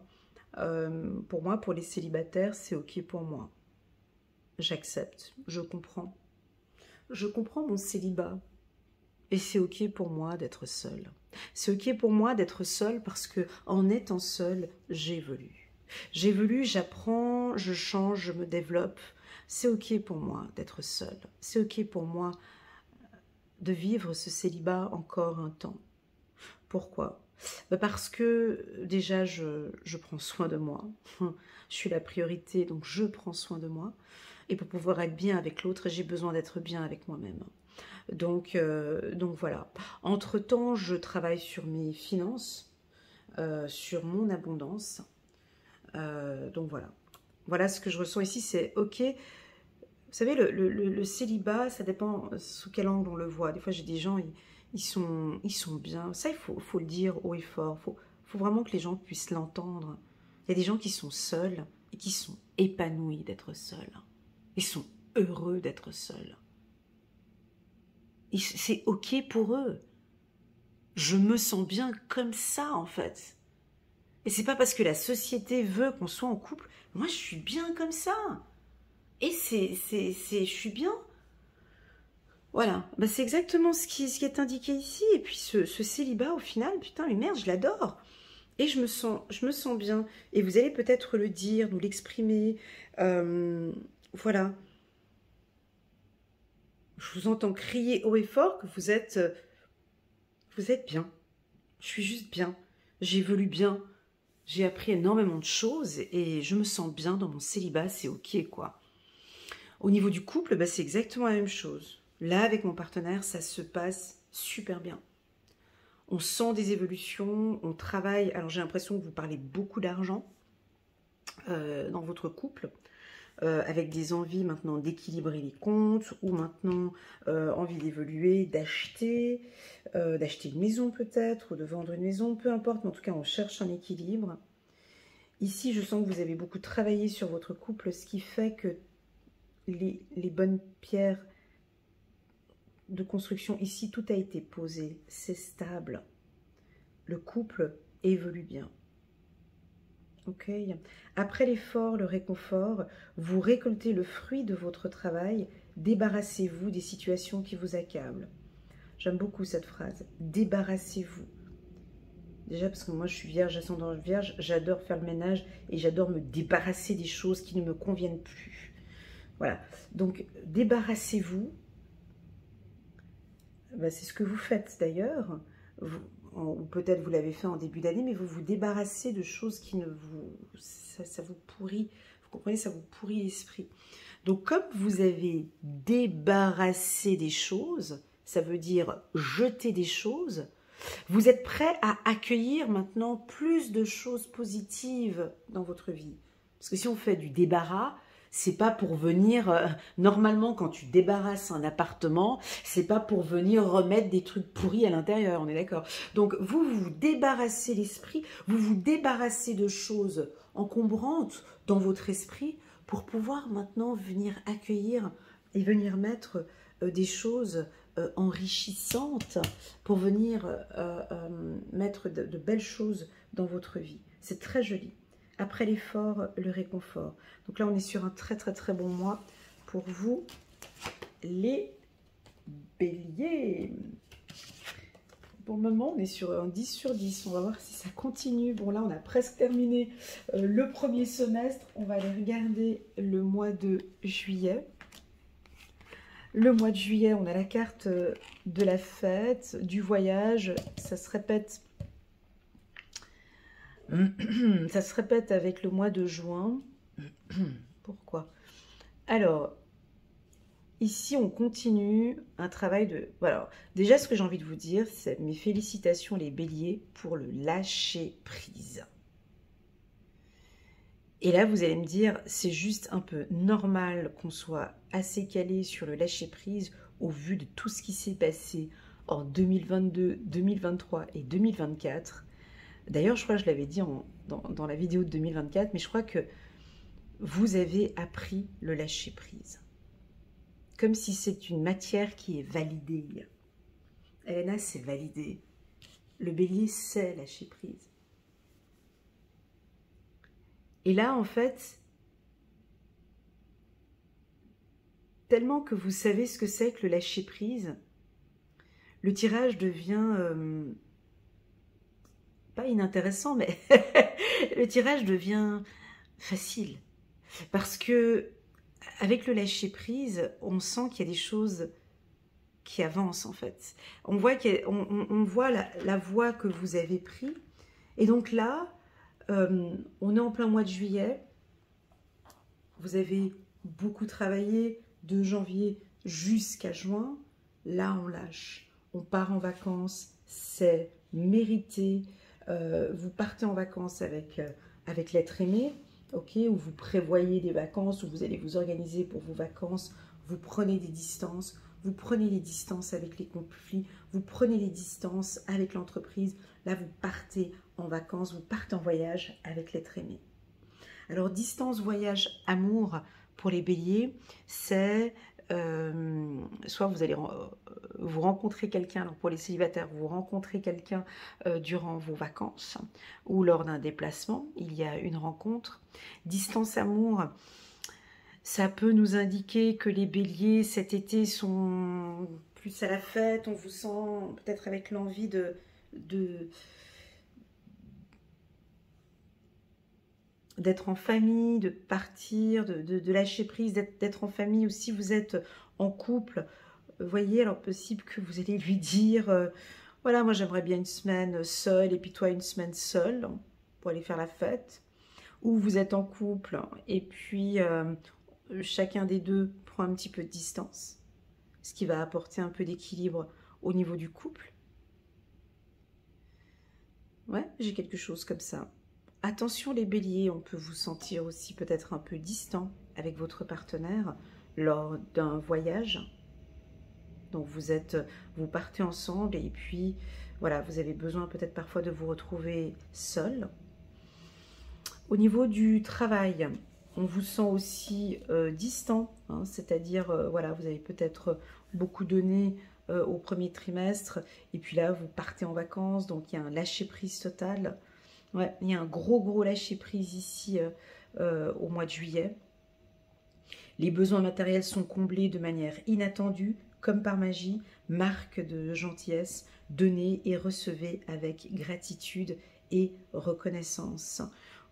pour moi, pour les célibataires, c'est ok pour moi. J'accepte, je comprends. Je comprends mon célibat. Et c'est ok pour moi d'être seule. C'est ok pour moi d'être seule parce que en étant seule, j'évolue. J'évolue, j'apprends, je change, je me développe. C'est ok pour moi d'être seule. C'est ok pour moi de vivre ce célibat encore un temps. Pourquoi? Parce que déjà, je prends soin de moi. Je suis la priorité, donc je prends soin de moi. Et pour pouvoir être bien avec l'autre, j'ai besoin d'être bien avec moi-même. Donc voilà. Entre-temps, je travaille sur mes finances, sur mon abondance. Donc voilà. Voilà ce que je ressens ici, c'est ok. Vous savez, le célibat, ça dépend sous quel angle on le voit. Des fois, j'ai des gens, ils sont bien. Ça, il faut le dire haut et fort. Faut vraiment que les gens puissent l'entendre. Il y a des gens qui sont seuls et qui sont épanouis d'être seuls. Ils sont heureux d'être seuls. C'est ok pour eux. Je me sens bien comme ça, en fait. Et c'est pas parce que la société veut qu'on soit en couple. Moi, je suis bien comme ça. Et je suis bien. Voilà, bah, c'est exactement ce qui est indiqué ici. Et puis ce célibat, au final, putain, mais merde, je l'adore. Et je me sens bien. Et vous allez peut-être le dire, nous l'exprimer. Voilà. Je vous entends crier haut et fort que vous êtes bien. Je suis juste bien. J'évolue bien. J'ai appris énormément de choses et je me sens bien dans mon célibat. C'est ok, quoi. Au niveau du couple, bah, c'est exactement la même chose. Là, avec mon partenaire, ça se passe super bien. On sent des évolutions, on travaille. Alors, j'ai l'impression que vous parlez beaucoup d'argent dans votre couple, avec des envies maintenant d'équilibrer les comptes, ou maintenant envie d'évoluer, d'acheter une maison peut-être, ou de vendre une maison, peu importe, mais en tout cas, on cherche un équilibre. Ici, je sens que vous avez beaucoup travaillé sur votre couple, ce qui fait que les bonnes pierres de construction, ici, tout a été posé, c'est stable. Le couple évolue bien. Ok. Après l'effort, le réconfort, vous récoltez le fruit de votre travail, débarrassez-vous des situations qui vous accablent. J'aime beaucoup cette phrase, débarrassez-vous. Déjà parce que moi je suis vierge, ascendant vierge, j'adore faire le ménage et j'adore me débarrasser des choses qui ne me conviennent plus. Voilà, donc débarrassez-vous. Ben, c'est ce que vous faites d'ailleurs, ou peut-être vous l'avez fait en début d'année, mais vous vous débarrassez de choses qui ne vous... Ça vous pourrit, vous comprenez, ça vous pourrit l'esprit. Donc comme vous avez débarrassé des choses, ça veut dire jeter des choses, vous êtes prêt à accueillir maintenant plus de choses positives dans votre vie. Parce que si on fait du débarras, c'est pas pour venir, normalement quand tu débarrasses un appartement, c'est pas pour venir remettre des trucs pourris à l'intérieur, on est d'accord. Donc vous vous débarrassez l'esprit, vous vous débarrassez de choses encombrantes dans votre esprit pour pouvoir maintenant venir accueillir et venir mettre des choses enrichissantes, pour venir mettre de belles choses dans votre vie. C'est très joli. Après l'effort, le réconfort. Donc là, on est sur un très très très bon mois pour vous, les béliers. Pour le moment, on est sur un 10 sur 10. On va voir si ça continue. Bon, là, on a presque terminé le premier semestre. On va aller regarder le mois de juillet. Le mois de juillet, on a la carte de la fête, du voyage. Ça se répète. Ça se répète avec le mois de juin. Pourquoi? Alors, ici, on continue un travail de... Voilà. Déjà, ce que j'ai envie de vous dire, c'est mes félicitations les béliers pour le lâcher prise. Et là, vous allez me dire, c'est juste un peu normal qu'on soit assez calé sur le lâcher prise au vu de tout ce qui s'est passé en 2022, 2023 et 2024. D'ailleurs, je crois que je l'avais dit dans la vidéo de 2024, mais je crois que vous avez appris le lâcher prise. Comme si c'est une matière qui est validée. Elena, c'est validé. Le bélier sait lâcher prise. Et là, en fait, tellement que vous savez ce que c'est que le lâcher prise, le tirage devient... pas inintéressant, mais le tirage devient facile. Parce que avec le lâcher prise, on sent qu'il y a des choses qui avancent en fait. On voit, on voit la voie que vous avez prise. Et donc là, on est en plein mois de juillet. Vous avez beaucoup travaillé de janvier jusqu'à juin. Là, on lâche. On part en vacances. C'est mérité. Vous partez en vacances avec l'être aimé. Ok, où vous prévoyez des vacances, où vous allez vous organiser pour vos vacances, vous prenez des distances, vous prenez les distances avec les conflits, vous prenez les distances avec l'entreprise, là vous partez en vacances, vous partez en voyage avec l'être aimé. Alors distance, voyage, amour pour les béliers, c'est soit vous allez vous rencontrer quelqu'un, alors pour les célibataires, vous rencontrez quelqu'un durant vos vacances ou lors d'un déplacement, il y a une rencontre. Distance amour, ça peut nous indiquer que les béliers cet été sont plus à la fête, on vous sent peut-être avec l'envie d'être en famille, de partir, de lâcher prise, d'être en famille. Ou si vous êtes en couple, vous voyez, alors possible que vous allez lui dire, voilà, moi j'aimerais bien une semaine seule, et puis toi une semaine seule, pour aller faire la fête. Ou vous êtes en couple, et puis chacun des deux prend un petit peu de distance, ce qui va apporter un peu d'équilibre au niveau du couple. Ouais, j'ai quelque chose comme ça. Attention les béliers, on peut vous sentir aussi peut-être un peu distant avec votre partenaire lors d'un voyage. Donc vous partez ensemble et puis voilà, vous avez besoin peut-être parfois de vous retrouver seul. Au niveau du travail, on vous sent aussi distant, hein, c'est-à-dire voilà, vous avez peut-être beaucoup donné au premier trimestre et puis là vous partez en vacances, donc il y a un lâcher-prise total. Ouais, il y a un gros lâcher-prise ici au mois de juillet. Les besoins matériels sont comblés de manière inattendue, comme par magie, marque de gentillesse, donnez et recevez avec gratitude et reconnaissance.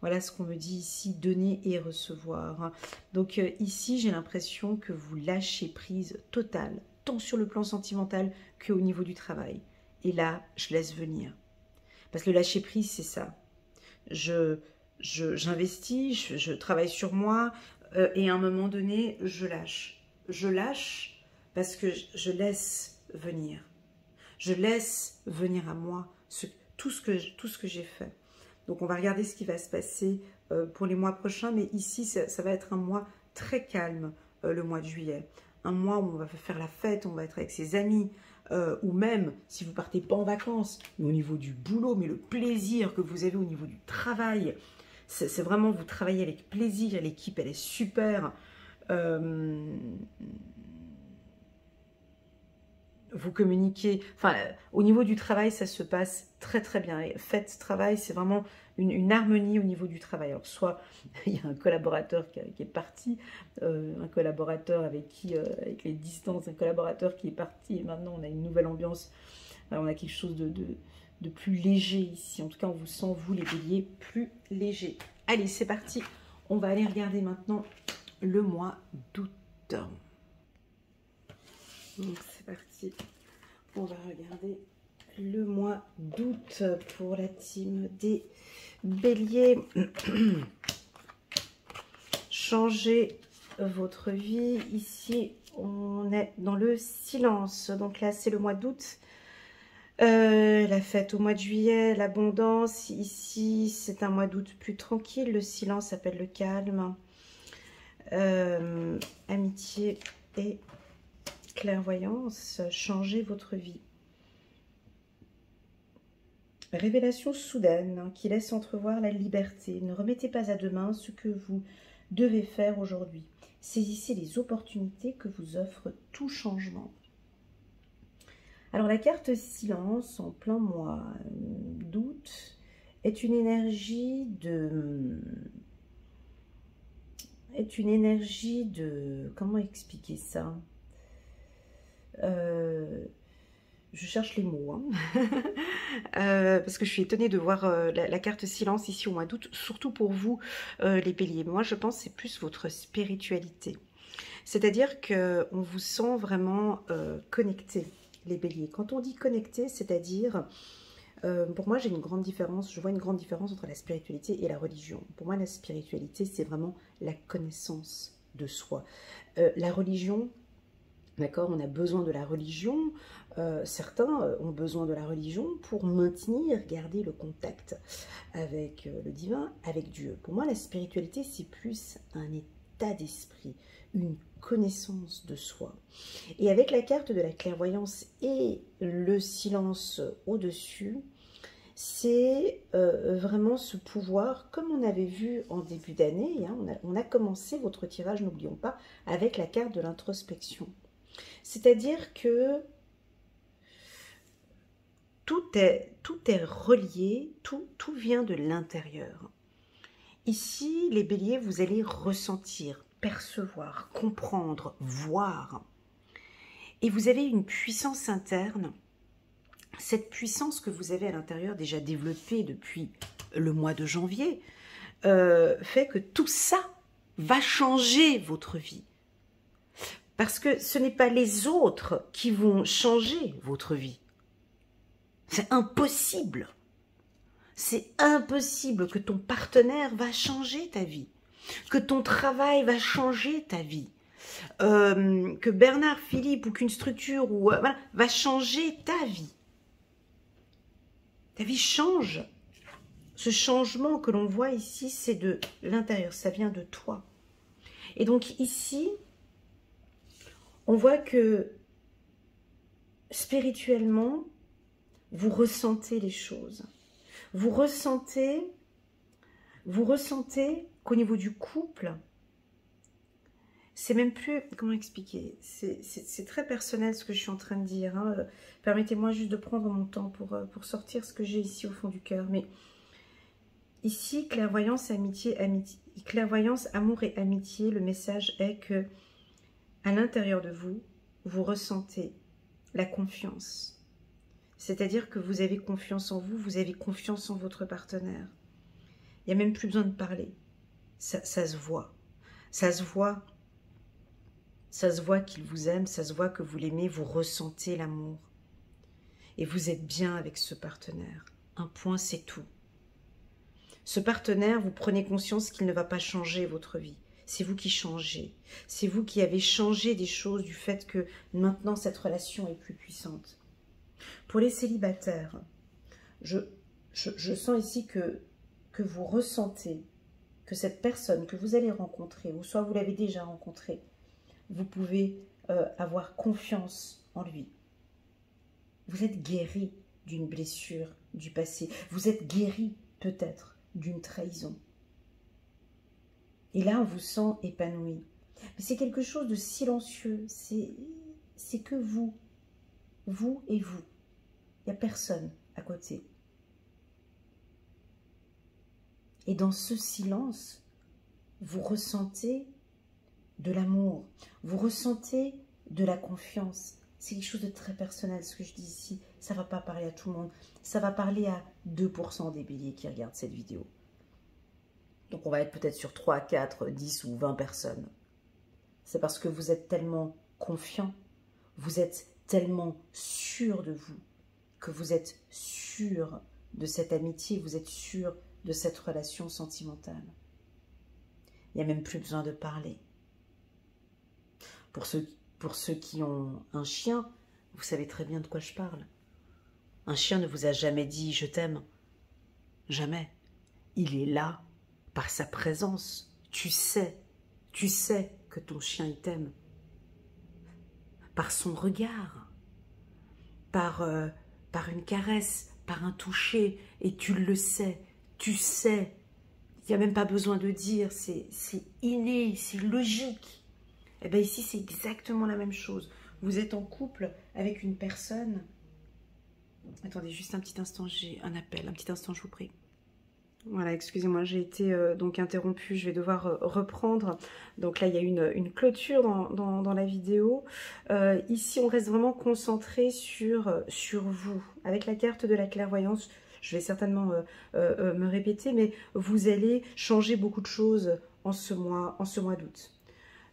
Voilà ce qu'on me dit ici, donner et recevoir. Donc ici, j'ai l'impression que vous lâchez prise totale, tant sur le plan sentimental qu'au niveau du travail. Et là, je laisse venir. Parce que le lâcher prise, c'est ça. J'investis, je travaille sur moi et à un moment donné, je lâche. Je lâche parce que je laisse venir. Je laisse venir à moi tout ce que j'ai fait. Donc, on va regarder ce qui va se passer pour les mois prochains. Mais ici, ça va être un mois très calme, le mois de juillet. Un mois où on va faire la fête, on va être avec ses amis. Ou même, si vous partez pas en vacances, mais au niveau du boulot, mais le plaisir que vous avez au niveau du travail, c'est vraiment, vous travaillez avec plaisir, l'équipe, elle est super. Vous communiquez, enfin, au niveau du travail, ça se passe très très bien. Faites ce travail, c'est vraiment une harmonie au niveau du travail. Alors, soit il y a un collaborateur qui est parti, un collaborateur avec avec les distances, un collaborateur qui est parti, et maintenant on a une nouvelle ambiance, on a quelque chose de plus léger ici. En tout cas, on vous sent, vous les béliers, plus léger. Allez, c'est parti. On va aller regarder maintenant le mois d'août. Donc c'est parti, on va regarder le mois d'août pour la team des béliers. Changez votre vie. Ici, on est dans le silence. Donc là, c'est le mois d'août. La fête au mois de juillet, l'abondance. Ici, c'est un mois d'août plus tranquille. Le silence s'appelle le calme. Amitié et clairvoyance, changez votre vie. Révélation soudaine qui laisse entrevoir la liberté. Ne remettez pas à demain ce que vous devez faire aujourd'hui. Saisissez les opportunités que vous offre tout changement. Alors la carte silence en plein mois d'août est une énergie de... Comment expliquer ça? Je cherche les mots, hein. Parce que je suis étonnée de voir la carte silence ici au mois d'août, surtout pour vous les béliers. Moi je pense que c'est plus votre spiritualité. C'est-à-dire qu'on vous sent vraiment connecté, les béliers. Quand on dit connecté, c'est-à-dire... pour moi, j'ai une grande différence, je vois une grande différence entre la spiritualité et la religion. Pour moi, la spiritualité, c'est vraiment la connaissance de soi. La religion, d'accord, on a besoin de la religion. Certains ont besoin de la religion pour maintenir, garder le contact avec le divin, avec Dieu. Pour moi, la spiritualité, c'est plus un état d'esprit, une connaissance de soi. Et avec la carte de la clairvoyance et le silence au-dessus, c'est vraiment ce pouvoir, comme on avait vu en début d'année, hein, on a commencé votre tirage, n'oublions pas, avec la carte de l'introspection. C'est-à-dire que tout est relié, tout vient de l'intérieur. Ici, les béliers, vous allez ressentir, percevoir, comprendre, voir. Et vous avez une puissance interne. Cette puissance que vous avez à l'intérieur, déjà développée depuis le mois de janvier, fait que tout ça va changer votre vie. Parce que ce n'est pas les autres qui vont changer votre vie. C'est impossible. C'est impossible que ton partenaire va changer ta vie. Que ton travail va changer ta vie. Que Bernard, Philippe ou qu'une structure voilà, va changer ta vie. Ta vie change. Ce changement que l'on voit ici, c'est de l'intérieur. Ça vient de toi. Et donc ici, on voit que spirituellement, vous ressentez les choses. Vous ressentez qu'au niveau du couple, c'est même plus, comment expliquer, c'est très personnel ce que je suis en train de dire. Hein. Permettez-moi juste de prendre mon temps pour sortir ce que j'ai ici au fond du cœur. Mais ici, clairvoyance, clairvoyance, amour et amitié, le message est que à l'intérieur de vous, vous ressentez la confiance. C'est-à-dire que vous avez confiance en vous, vous avez confiance en votre partenaire. Il n'y a même plus besoin de parler. Ça se voit. Ça se voit. Ça se voit qu'il vous aime, ça se voit que vous l'aimez, vous ressentez l'amour. Et vous êtes bien avec ce partenaire. Un point, c'est tout. Ce partenaire, vous prenez conscience qu'il ne va pas changer votre vie. C'est vous qui changez. C'est vous qui avez changé des choses du fait que maintenant cette relation est plus puissante. Pour les célibataires, je sens ici que vous ressentez que cette personne que vous allez rencontrer, ou soit vous l'avez déjà rencontré, vous pouvez avoir confiance en lui. Vous êtes guéri d'une blessure du passé. Vous êtes guéri peut-être d'une trahison. Et là, on vous sent épanoui. Mais c'est quelque chose de silencieux. C'est que vous et vous. Il n'y a personne à côté. Et dans ce silence, vous ressentez de l'amour, vous ressentez de la confiance. C'est quelque chose de très personnel, ce que je dis ici. Ça ne va pas parler à tout le monde. Ça va parler à 2% des béliers qui regardent cette vidéo. Donc on va être peut-être sur 3, 4, 10 ou 20 personnes. C'est parce que vous êtes tellement confiant, vous êtes tellement sûr de vous, que vous êtes sûr de cette amitié, vous êtes sûr de cette relation sentimentale. Il n'y a même plus besoin de parler. Pour ceux qui ont un chien, vous savez très bien de quoi je parle. Un chien ne vous a jamais dit « je t'aime ». Jamais. Il est là, par sa présence. Tu sais que ton chien il t'aime. Par son regard, par une caresse, par un toucher, et tu le sais, tu sais. Il n'y a même pas besoin de dire, c'est inné, c'est logique. Et bien ici, c'est exactement la même chose. Vous êtes en couple avec une personne. Attendez, juste un petit instant, j'ai un appel. Un petit instant, je vous prie. Voilà, excusez-moi, j'ai été donc interrompue, je vais devoir reprendre. Donc là, il y a une clôture dans la vidéo. Ici, on reste vraiment concentré sur vous. Avec la carte de la clairvoyance, je vais certainement me répéter, mais vous allez changer beaucoup de choses en ce mois d'août.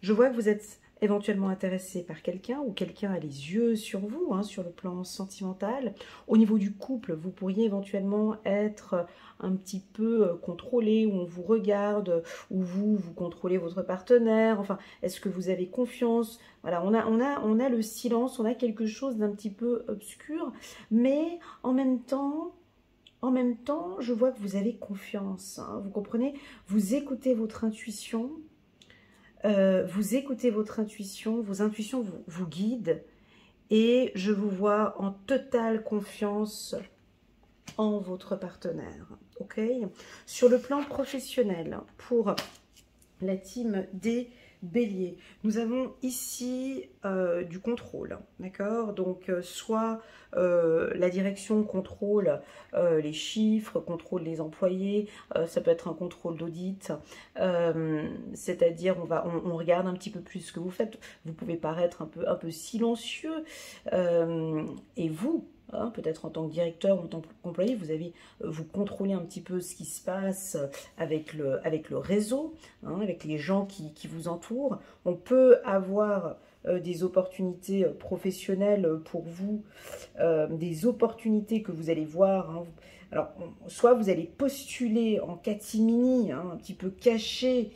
Je vois que vous êtes éventuellement intéressé par quelqu'un ou quelqu'un a les yeux sur vous, hein, sur le plan sentimental. Au niveau du couple, vous pourriez éventuellement être un petit peu contrôlé, où on vous regarde, où vous contrôlez votre partenaire. Enfin, est-ce que vous avez confiance? Voilà, on a le silence, on a quelque chose d'un petit peu obscur, mais en même temps, je vois que vous avez confiance. Hein, vous comprenez? Vous écoutez votre intuition. Vous écoutez votre intuition, vos intuitions vous guident et je vous vois en totale confiance en votre partenaire. Ok? Sur le plan professionnel, pour la team des Béliers, nous avons ici du contrôle, d'accord? Donc soit la direction contrôle les chiffres, contrôle les employés, ça peut être un contrôle d'audit, c'est-à-dire on regarde un petit peu plus ce que vous faites. Vous pouvez paraître un peu silencieux et vous, hein, peut-être en tant que directeur ou en tant qu'employé, vous contrôlez un petit peu ce qui se passe avec le réseau, hein, avec les gens qui vous entourent. On peut avoir des opportunités professionnelles pour vous, des opportunités que vous allez voir. Hein. Alors, soit vous allez postuler en catimini, hein, un petit peu caché,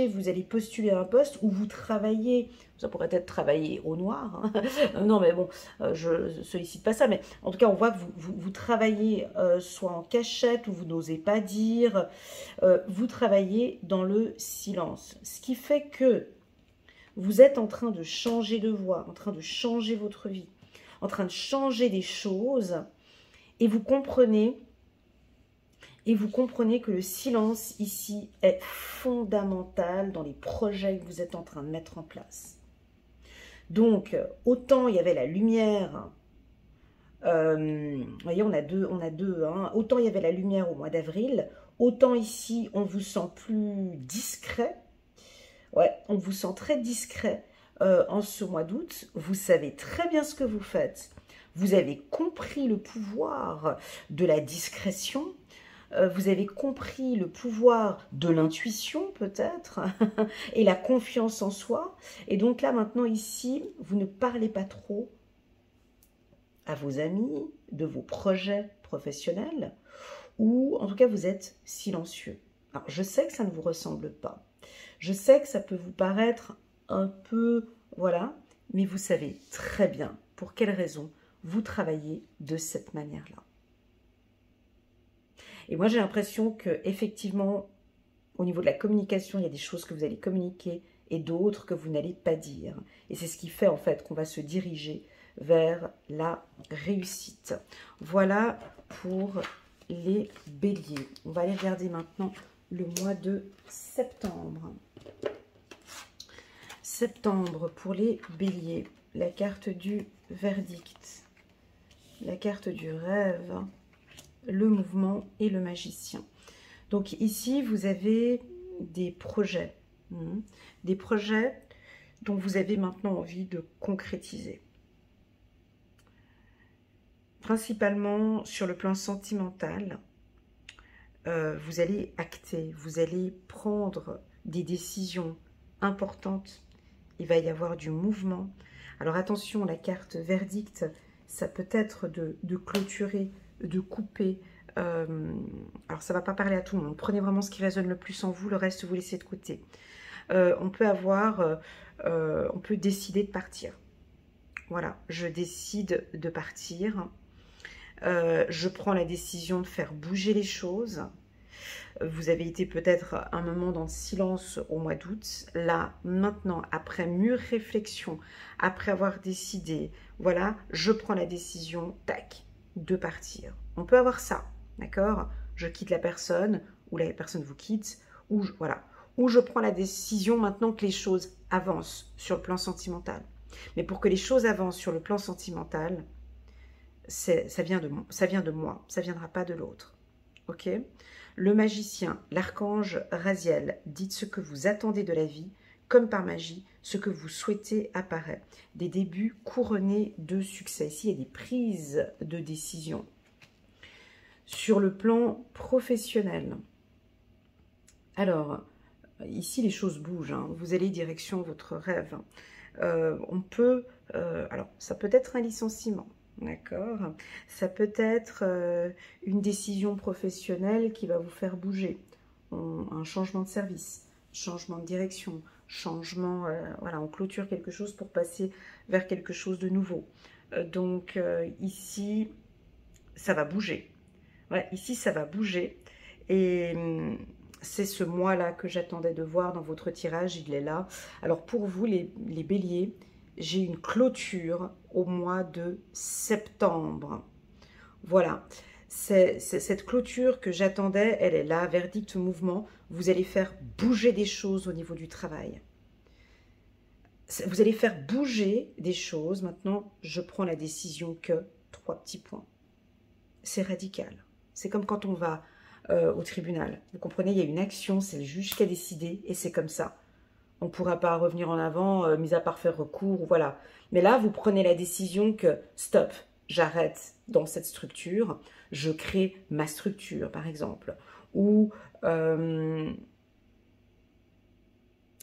vous allez postuler à un poste où vous travaillez. Ça pourrait être travailler au noir. Hein. Non, mais bon, je ne sollicite pas ça. Mais en tout cas, on voit que vous travaillez soit en cachette, ou vous n'osez pas dire. Vous travaillez dans le silence. Ce qui fait que vous êtes en train de changer de voie, en train de changer votre vie, en train de changer des choses. Et vous comprenez que le silence ici est fondamental dans les projets que vous êtes en train de mettre en place. Donc, autant il y avait la lumière, vous voyez, on a deux, hein, autant il y avait la lumière au mois d'avril, autant ici, on vous sent plus discret. Ouais, on vous sent très discret en ce mois d'août. Vous savez très bien ce que vous faites. Vous avez compris le pouvoir de la discrétion. Vous avez compris le pouvoir de l'intuition peut-être et la confiance en soi. Et donc là maintenant ici, vous ne parlez pas trop à vos amis, de vos projets professionnels, ou en tout cas vous êtes silencieux. Alors je sais que ça ne vous ressemble pas. Je sais que ça peut vous paraître un peu, voilà, mais vous savez très bien pour quelles raisons vous travaillez de cette manière-là. Et moi, j'ai l'impression que effectivement, au niveau de la communication, il y a des choses que vous allez communiquer et d'autres que vous n'allez pas dire. Et c'est ce qui fait en fait qu'on va se diriger vers la réussite. Voilà pour les béliers. On va aller regarder maintenant le mois de septembre. Septembre pour les béliers. La carte du verdict. La carte du rêve. Le mouvement et le magicien. Donc ici, vous avez des projets. Des projets dont vous avez maintenant envie de concrétiser. Principalement sur le plan sentimental, vous allez acter, vous allez prendre des décisions importantes. Il va y avoir du mouvement. Alors attention, la carte verdict, ça peut être de clôturer, de couper. Alors ça ne va pas parler à tout le monde. Prenez vraiment ce qui résonne le plus en vous, le reste vous laissez de côté. On peut décider de partir. Voilà, je décide de partir. Je prends la décision de faire bouger les choses. Vous avez été peut-être un moment dans le silence au mois d'août. Là, maintenant, après mûre réflexion, après avoir décidé, voilà, je prends la décision, tac, de partir. On peut avoir ça, d'accord? Je quitte la personne, ou la personne vous quitte, ou voilà. Ou je prends la décision maintenant que les choses avancent sur le plan sentimental. Mais pour que les choses avancent sur le plan sentimental, ça vient de moi, ça ne viendra pas de l'autre. Ok? Le magicien, l'archange Raziel, dites ce que vous attendez de la vie, comme par magie, ce que vous souhaitez apparaît. Des débuts couronnés de succès. Ici, il y a des prises de décision. Sur le plan professionnel, alors, ici, les choses bougent. Hein. Vous allez direction votre rêve. Alors, ça peut être un licenciement. D'accord. Ça peut être une décision professionnelle qui va vous faire bouger. Un changement de service, changement de direction, changement... voilà, on clôture quelque chose pour passer vers quelque chose de nouveau. Donc ici, ça va bouger. Ouais, ici, ça va bouger. Et c'est ce mois-là que j'attendais de voir dans votre tirage. Il est là. Alors pour vous, les béliers... J'ai une clôture au mois de septembre. Voilà, c'est cette clôture que j'attendais, elle est là, verdict, mouvement. Vous allez faire bouger des choses au niveau du travail. Vous allez faire bouger des choses. Maintenant, je prends la décision que 3 petits points. C'est radical. C'est comme quand on va au tribunal. Vous comprenez, il y a une action, c'est le juge qui a décidé et c'est comme ça. On ne pourra pas revenir en avant, mis à part faire recours, voilà. Mais là, vous prenez la décision que, stop, j'arrête dans cette structure, je crée ma structure, par exemple. Ou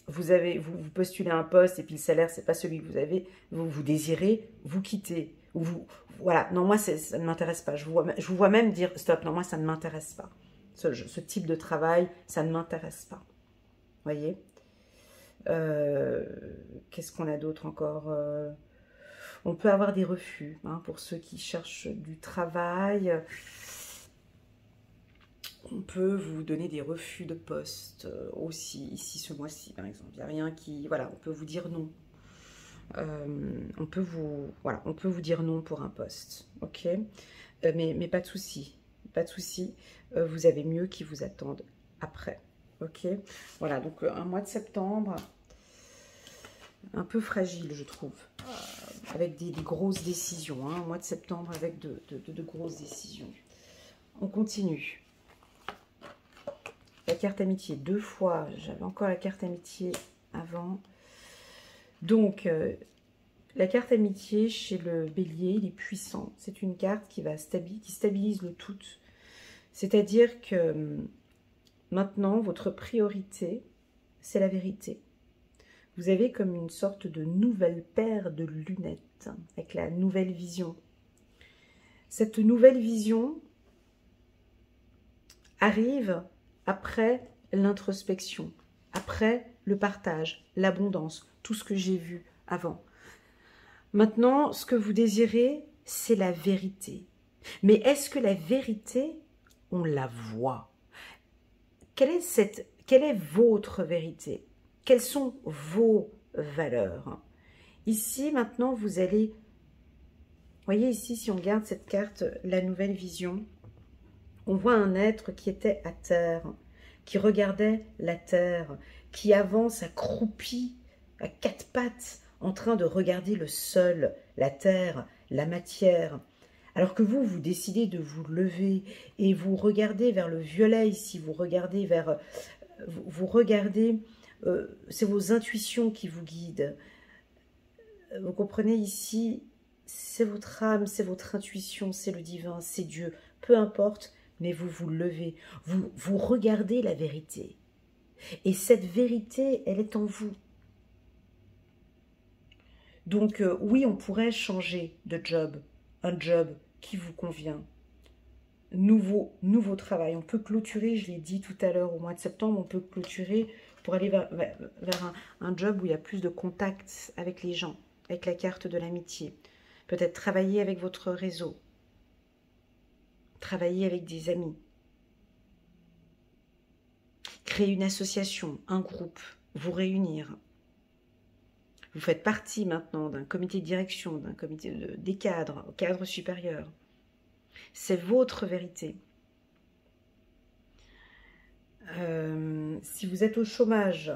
vous postulez un poste et puis le salaire, ce n'est pas celui que vous avez, vous désirez, vous quittez. Ou voilà, non, moi, ça ne m'intéresse pas. Je vous vois même dire, stop, non, moi, ça ne m'intéresse pas. Ce type de travail, ça ne m'intéresse pas. Vous voyez ? Qu'est-ce qu'on a d'autre encore? On peut avoir des refus hein, pour ceux qui cherchent du travail. On peut vous donner des refus de poste aussi, ici ce mois-ci par exemple. Il n'y a rien qui... Voilà, on peut vous dire non. On peut vous dire non pour un poste. Ok, mais pas de souci. Pas de souci. Vous avez mieux qui vous attendent après. Ok, voilà, donc un mois de septembre un peu fragile, je trouve, avec des grosses décisions. Hein, un mois de septembre avec de grosses décisions. On continue. La carte amitié, 2 fois. J'avais encore la carte amitié avant. Donc, la carte amitié chez le bélier, il est puissant. C'est une carte qui stabilise le tout. C'est-à-dire que maintenant, votre priorité, c'est la vérité. Vous avez comme une sorte de nouvelle paire de lunettes avec la nouvelle vision. Cette nouvelle vision arrive après l'introspection, après le partage, l'abondance, tout ce que j'ai vu avant. Maintenant, ce que vous désirez, c'est la vérité. Mais est-ce que la vérité, on la voit? Quelle est votre vérité? Quelles sont vos valeurs? Ici, maintenant, vous allez... Voyez ici, si on regarde cette carte, la nouvelle vision, on voit un être qui était à terre, qui regardait la terre, qui avance accroupi à quatre pattes, en train de regarder le sol, la terre, la matière. Alors que vous décidez de vous lever et vous regardez vers le violet ici, vous regardez vers... Vous regardez, c'est vos intuitions qui vous guident. Vous comprenez ici, c'est votre âme, c'est votre intuition, c'est le divin, c'est Dieu. Peu importe, mais vous vous levez, vous regardez la vérité. Et cette vérité, elle est en vous. Donc oui, on pourrait changer de job, un job qui vous convient. Nouveau travail. On peut clôturer, je l'ai dit tout à l'heure, au mois de septembre, on peut clôturer pour aller vers un job où il y a plus de contact avec les gens, avec la carte de l'amitié. Peut-être travailler avec votre réseau, travailler avec des amis, créer une association, un groupe, vous réunir. Vous faites partie maintenant d'un comité de direction, d'un comité des cadres, cadres supérieurs. C'est votre vérité. Si vous êtes au chômage,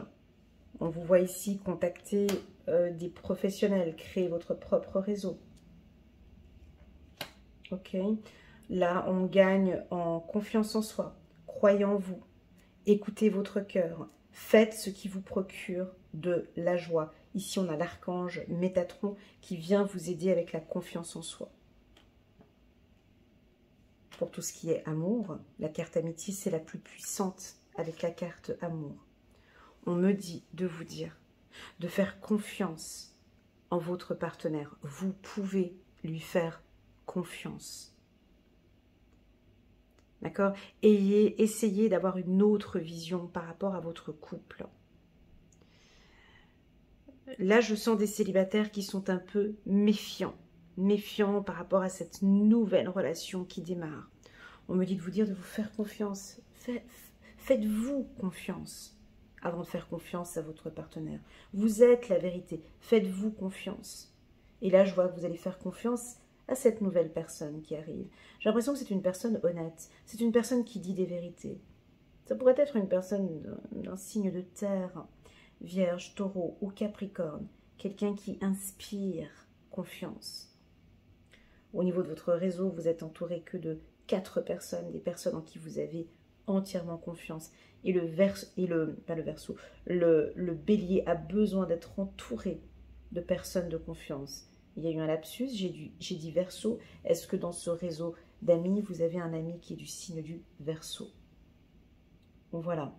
on vous voit ici contacter des professionnels, créer votre propre réseau. Ok. Là, on gagne en confiance en soi. Croyez en vous. Écoutez votre cœur. Faites ce qui vous procure de la joie. Ici, on a l'archange Métatron qui vient vous aider avec la confiance en soi. Pour tout ce qui est amour, la carte amitié, c'est la plus puissante avec la carte amour. On me dit de vous dire de faire confiance en votre partenaire. Vous pouvez lui faire confiance. D'accord? Essayez d'avoir une autre vision par rapport à votre couple. Là, je sens des célibataires qui sont un peu méfiants. Méfiants par rapport à cette nouvelle relation qui démarre. On me dit de vous dire de vous faire confiance. Faites-vous confiance avant de faire confiance à votre partenaire. Vous êtes la vérité. Faites-vous confiance. Et là, je vois que vous allez faire confiance à cette nouvelle personne qui arrive. J'ai l'impression que c'est une personne honnête. C'est une personne qui dit des vérités. Ça pourrait être une personne d'un signe de terre, Vierge, Taureau ou Capricorne. Quelqu'un qui inspire confiance. Au niveau de votre réseau, vous êtes entouré que de 4 personnes, des personnes en qui vous avez entièrement confiance. Et le bélier a besoin d'être entouré de personnes de confiance. Il y a eu un lapsus, j'ai dit Verseau. Est-ce que dans ce réseau d'amis, vous avez un ami qui est du signe du Verseau? Bon, voilà.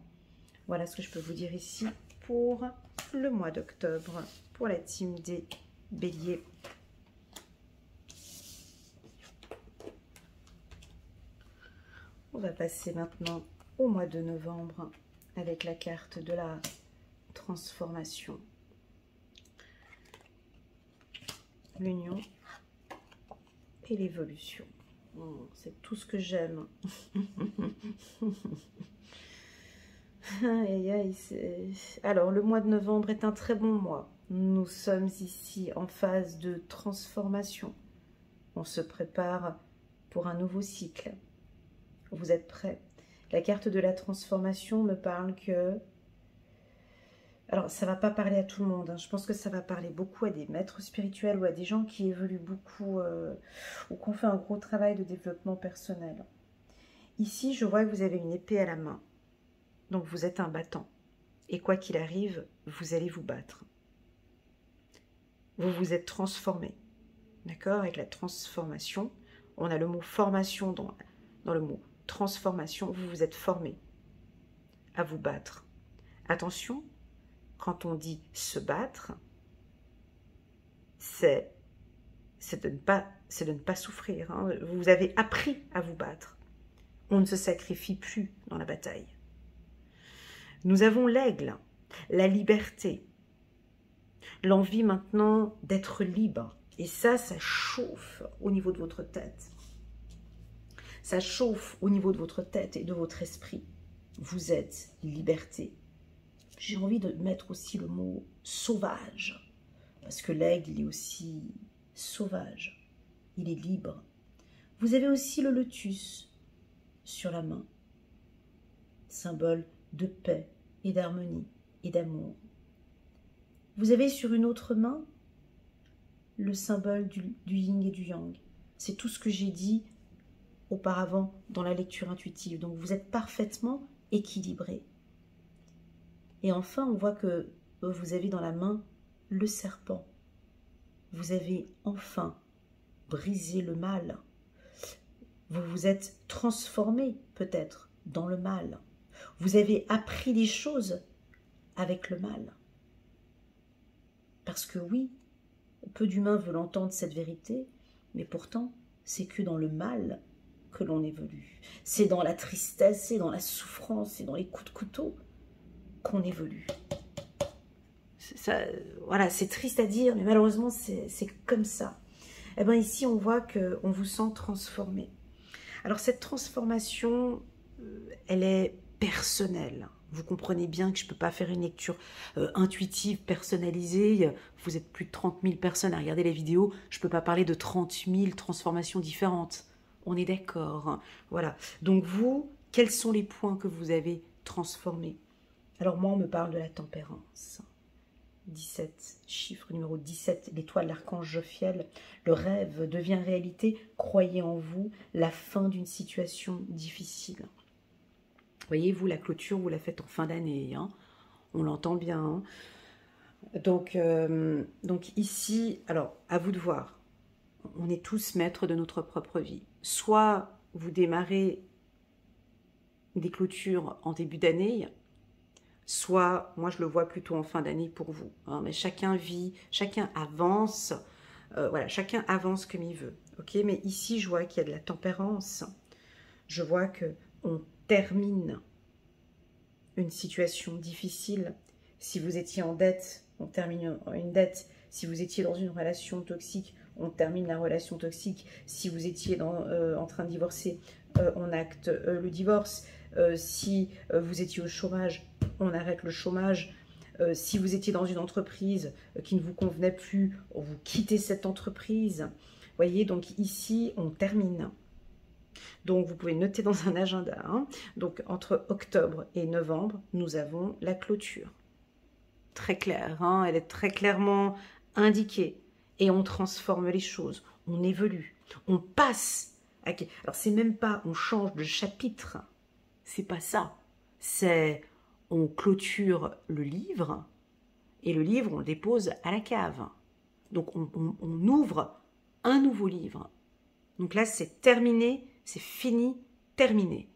Voilà ce que je peux vous dire ici pour le mois d'octobre, pour la team des béliers. On va passer maintenant au mois de novembre avec la carte de la transformation. L'union et l'évolution. C'est tout ce que j'aime. Alors, le mois de novembre est un très bon mois. Nous sommes ici en phase de transformation. On se prépare pour un nouveau cycle. Vous êtes prêts? La carte de la transformation me parle que... Alors, ça ne va pas parler à tout le monde. Hein. Je pense que ça va parler beaucoup à des maîtres spirituels ou à des gens qui évoluent beaucoup ou qui ont fait un gros travail de développement personnel. Ici, je vois que vous avez une épée à la main. Donc, vous êtes un battant. Et quoi qu'il arrive, vous allez vous battre. Vous vous êtes transformé. D'accord? Avec la transformation, on a le mot formation dans le mot transformation. Vous vous êtes formé à vous battre. Attention, quand on dit se battre, c'est de ne pas souffrir. Hein. Vous avez appris à vous battre. On ne se sacrifie plus dans la bataille. Nous avons l'aigle, la liberté, l'envie maintenant d'être libre. Et ça chauffe au niveau de votre tête. Ça chauffe au niveau de votre tête et de votre esprit. Vous êtes liberté. J'ai envie de mettre aussi le mot sauvage. Parce que l'aigle, il est aussi sauvage. Il est libre. Vous avez aussi le lotus sur la main. Symbole de paix et d'harmonie et d'amour. Vous avez sur une autre main le symbole du yin et du yang. C'est tout ce que j'ai dit auparavant dans la lecture intuitive. Donc vous êtes parfaitement équilibré. Et enfin, on voit que vous avez dans la main le serpent. Vous avez enfin brisé le mal. Vous vous êtes transformé peut-être dans le mal. Vous avez appris des choses avec le mal. Parce que oui, peu d'humains veulent entendre cette vérité, mais pourtant, c'est que dans le mal que l'on évolue. C'est dans la tristesse, c'est dans la souffrance, c'est dans les coups de couteau qu'on évolue. Voilà, c'est triste à dire, mais malheureusement, c'est comme ça. Eh bien, ici, on voit qu'on vous sent transformé. Alors, cette transformation, elle est personnelle. Vous comprenez bien que je ne peux pas faire une lecture intuitive, personnalisée. Vous êtes plus de 30 000 personnes à regarder les vidéos. Je ne peux pas parler de 30 000 transformations différentes. On est d'accord. Voilà. Donc vous, quels sont les points que vous avez transformés? Alors moi, on me parle de la tempérance. 17, chiffre numéro 17, l'étoile de l'archange Jophiel. Le rêve devient réalité. Croyez en vous, la fin d'une situation difficile. Voyez-vous, la clôture, vous la faites en fin d'année, hein, on l'entend bien. Hein. Donc ici, alors, à vous de voir. On est tous maîtres de notre propre vie. Soit vous démarrez des clôtures en début d'année, soit, moi je le vois plutôt en fin d'année pour vous. Hein, mais chacun vit, chacun avance, voilà, chacun avance comme il veut. Ok, mais ici, je vois qu'il y a de la tempérance. Je vois qu'on termine une situation difficile. Si vous étiez en dette, on termine une dette. Si vous étiez dans une relation toxique, on termine la relation toxique. Si vous étiez en train de divorcer, on acte le divorce. Si vous étiez au chômage, on arrête le chômage. Si vous étiez dans une entreprise qui ne vous convenait plus, vous quittez cette entreprise. Voyez, donc ici, on termine. Donc, vous pouvez noter dans un agenda. Hein. Donc, entre octobre et novembre, nous avons la clôture. Très claire, hein, elle est très clairement indiquée. Et on transforme les choses, on évolue, on passe. Alors, c'est même pas on change de chapitre, c'est pas ça. C'est on clôture le livre et le livre, on le dépose à la cave. Donc, on ouvre un nouveau livre. Donc là, c'est terminé. C'est fini, terminé.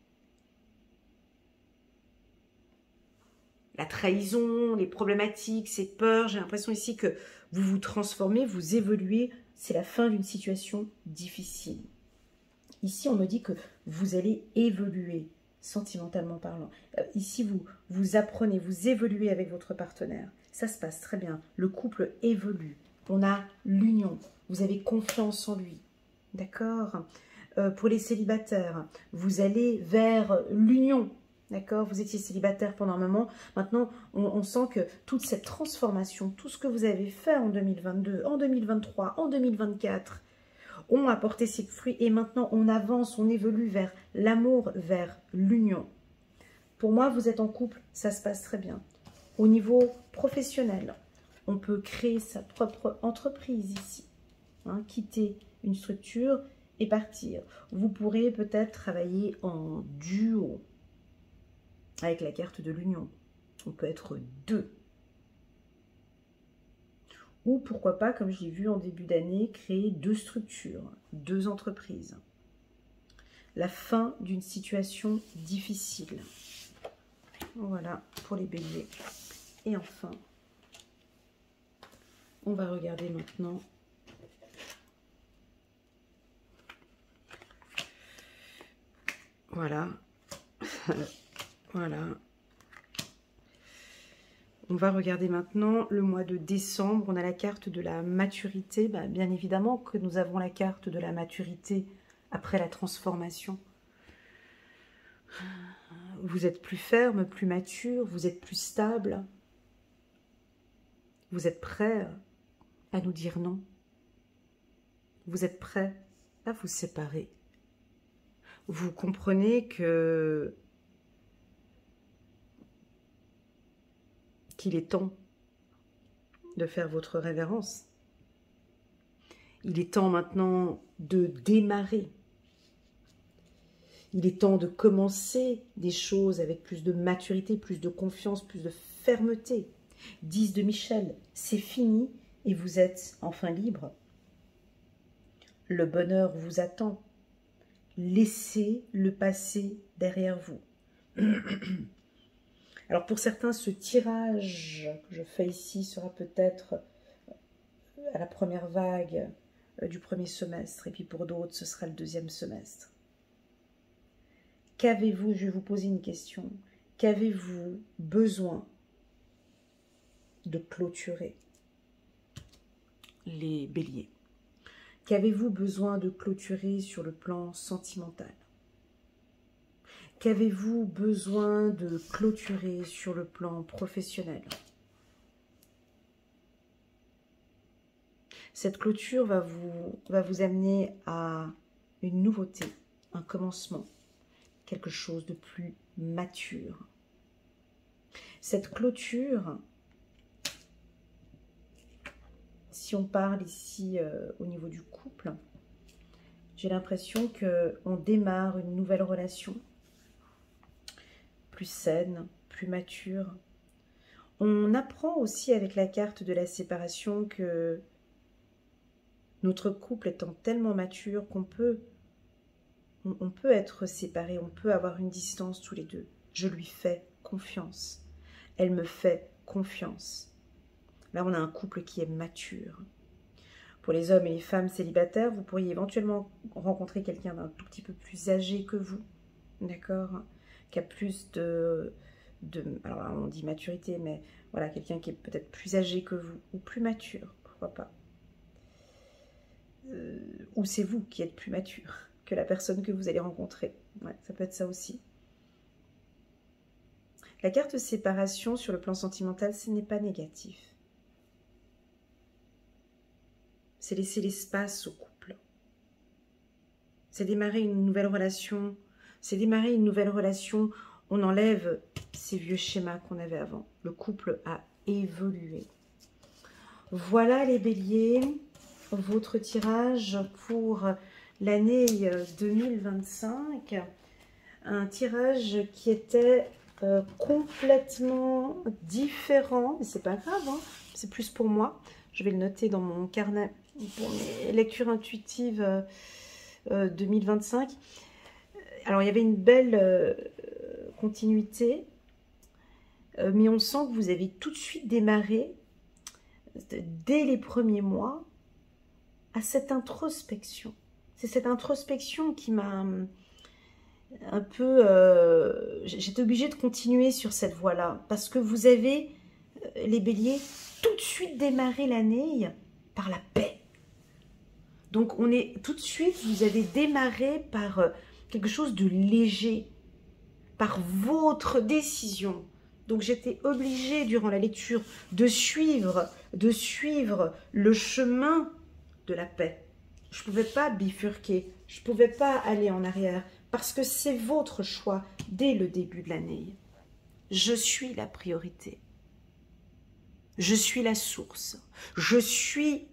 La trahison, les problématiques, ces peurs, j'ai l'impression ici que vous vous transformez, vous évoluez. C'est la fin d'une situation difficile. Ici, on me dit que vous allez évoluer, sentimentalement parlant. Ici, vous apprenez, vous évoluez avec votre partenaire. Ça se passe très bien. Le couple évolue. On a l'union. Vous avez confiance en lui. D'accord ? Pour les célibataires, vous allez vers l'union, d'accord? Vous étiez célibataire pendant un moment, maintenant on sent que toute cette transformation, tout ce que vous avez fait en 2022, en 2023, en 2024, ont apporté ses fruits et maintenant on avance, on évolue vers l'amour, vers l'union. Pour moi, vous êtes en couple, ça se passe très bien. Au niveau professionnel, on peut créer sa propre entreprise ici, hein, quitter une structure et partir. Vous pourrez peut-être travailler en duo avec la carte de l'union. On peut être deux. Ou pourquoi pas, comme je l'ai vu en début d'année, créer deux structures, deux entreprises. La fin d'une situation difficile. Voilà pour les béliers. Et enfin, on va regarder maintenant voilà. Voilà. On va regarder maintenant le mois de décembre. On a la carte de la maturité. Bien évidemment que nous avons la carte de la maturité après la transformation. Vous êtes plus ferme, plus mature, vous êtes plus stable. Vous êtes prêt à nous dire non. Vous êtes prêt à vous séparer. Vous comprenez que qu'il est temps de faire votre révérence. Il est temps maintenant de démarrer. Il est temps de commencer des choses avec plus de maturité, plus de confiance, plus de fermeté. 10 de Michel, c'est fini et vous êtes enfin libre. Le bonheur vous attend. Laissez le passé derrière vous. Alors pour certains, ce tirage que je fais ici sera peut-être à la première vague du premier semestre, et puis pour d'autres, ce sera le deuxième semestre. Qu'avez-vous, je vais vous poser une question, qu'avez-vous besoin de clôturer? Les béliers. Qu'avez-vous besoin de clôturer sur le plan sentimental? Qu'avez-vous besoin de clôturer sur le plan professionnel? Cette clôture va vous amener à une nouveauté, un commencement, quelque chose de plus mature. Cette clôture, si on parle ici au niveau du couple, j'ai l'impression qu'on démarre une nouvelle relation, plus saine, plus mature. On apprend aussi avec la carte de la séparation que notre couple étant tellement mature qu'on peut être séparés, on peut avoir une distance tous les deux. Je lui fais confiance. Elle me fait confiance. Là, on a un couple qui est mature. Pour les hommes et les femmes célibataires, vous pourriez éventuellement rencontrer quelqu'un d'un tout petit peu plus âgé que vous, d'accord, qui a plus alors là, on dit maturité, mais voilà, quelqu'un qui est peut-être plus âgé que vous, ou plus mature, pourquoi pas. Ou c'est vous qui êtes plus mature que la personne que vous allez rencontrer. Ouais, ça peut être ça aussi. La carte séparation sur le plan sentimental, ce n'est pas négatif. C'est laisser l'espace au couple. C'est démarrer une nouvelle relation. C'est démarrer une nouvelle relation. On enlève ces vieux schémas qu'on avait avant. Le couple a évolué. Voilà les béliers, votre tirage pour l'année 2025. Un tirage qui était complètement différent, mais c'est pas grave, hein, c'est plus pour moi. Je vais le noter dans mon carnet pour mes lectures intuitives 2025. Alors, il y avait une belle continuité, mais on sent que vous avez tout de suite démarré, dès les premiers mois, à cette introspection. C'est cette introspection qui m'a un peu... J'étais obligée de continuer sur cette voie-là, parce que vous avez, les béliers, tout de suite démarré l'année par la paix. Donc, on est tout de suite, vous avez démarré par quelque chose de léger, par votre décision. Donc, j'étais obligée, durant la lecture, de suivre le chemin de la paix. Je ne pouvais pas bifurquer, je ne pouvais pas aller en arrière, parce que c'est votre choix dès le début de l'année. Je suis la priorité. Je suis la source. Je suis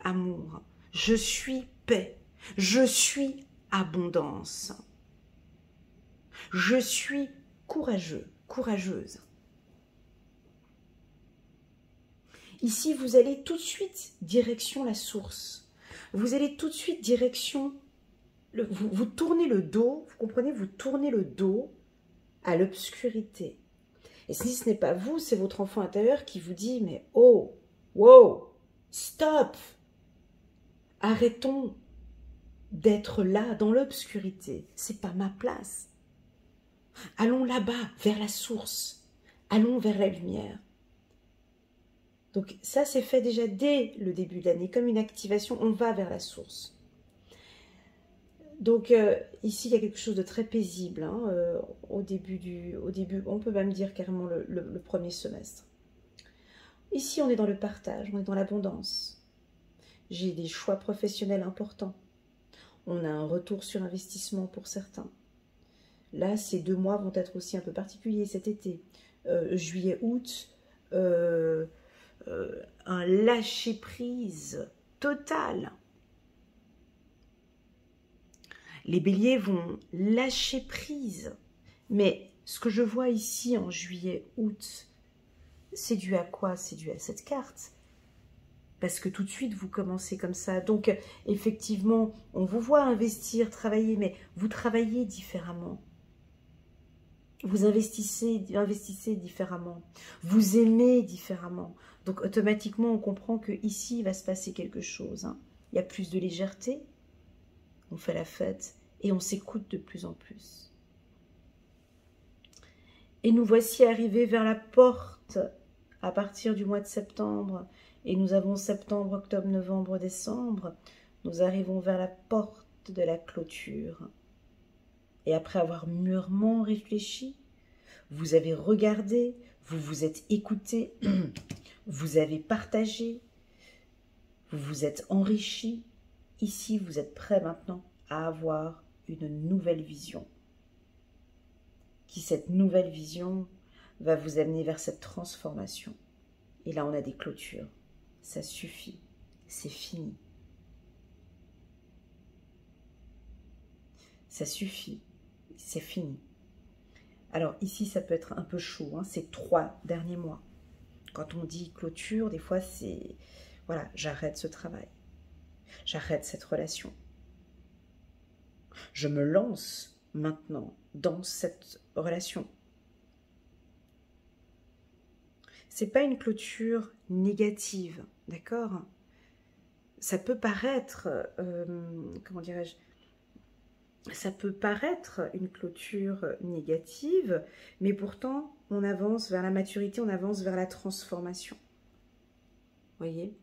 amour. Je suis paix. Je suis abondance. Je suis courageux, courageuse. Ici, vous allez tout de suite direction la source. Vous allez tout de suite direction... Vous tournez le dos, vous comprenez, vous tournez le dos à l'obscurité. Et si ce n'est pas vous, c'est votre enfant intérieur qui vous dit, mais oh, wow, stop, arrêtons d'être là dans l'obscurité. C'est pas ma place. Allons là-bas, vers la source. Allons vers la lumière. Donc ça, c'est fait déjà dès le début de l'année, comme une activation, on va vers la source. Donc ici, il y a quelque chose de très paisible, hein, au début, on peut même dire carrément le premier semestre. Ici, on est dans le partage, on est dans l'abondance. J'ai des choix professionnels importants. On a un retour sur investissement pour certains. Là, ces 2 mois vont être aussi un peu particuliers cet été. juillet-août, un lâcher-prise total. Les béliers vont lâcher prise. Mais ce que je vois ici en juillet-août, c'est dû à quoi? C'est dû à cette carte. Parce que tout de suite, vous commencez comme ça. Donc, effectivement, on vous voit investir, travailler, mais vous travaillez différemment. Vous investissez différemment. Vous aimez différemment. Donc, automatiquement, on comprend qu'ici, il va se passer quelque chose. Hein. Il y a plus de légèreté. On fait la fête et on s'écoute de plus en plus. Et nous voici arrivés vers la porte à partir du mois de septembre. Et nous avons septembre, octobre, novembre, décembre. Nous arrivons vers la porte de la clôture. Et après avoir mûrement réfléchi, vous avez regardé, vous vous êtes écouté, vous avez partagé, vous vous êtes enrichi. Ici, vous êtes prêt maintenant à avoir une nouvelle vision. Cette nouvelle vision va vous amener vers cette transformation. Et là, on a des clôtures. Ça suffit. C'est fini. Ça suffit. C'est fini. Alors ici, ça peut être un peu chaud. Hein, ces 3 derniers mois. Quand on dit clôture, des fois, c'est... Voilà, j'arrête ce travail. J'arrête cette relation. Je me lance maintenant dans cette relation. C'est pas une clôture négative, d'accord? Ça peut paraître, comment dirais-je? Ça peut paraître une clôture négative, mais pourtant, on avance vers la maturité, on avance vers la transformation. Voyez?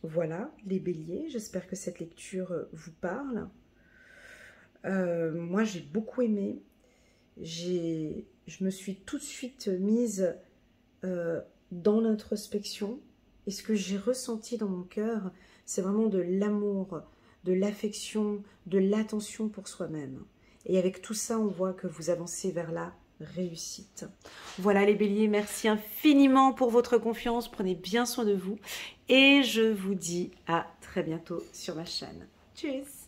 Voilà, les béliers, j'espère que cette lecture vous parle. Moi, j'ai beaucoup aimé. Je me suis tout de suite mise dans l'introspection. Et ce que j'ai ressenti dans mon cœur, c'est vraiment de l'amour, de l'affection, de l'attention pour soi-même. Et avec tout ça, on voit que vous avancez vers la réussite. Voilà les béliers, merci infiniment pour votre confiance. Prenez bien soin de vous. Et je vous dis à très bientôt sur ma chaîne. Tchuss!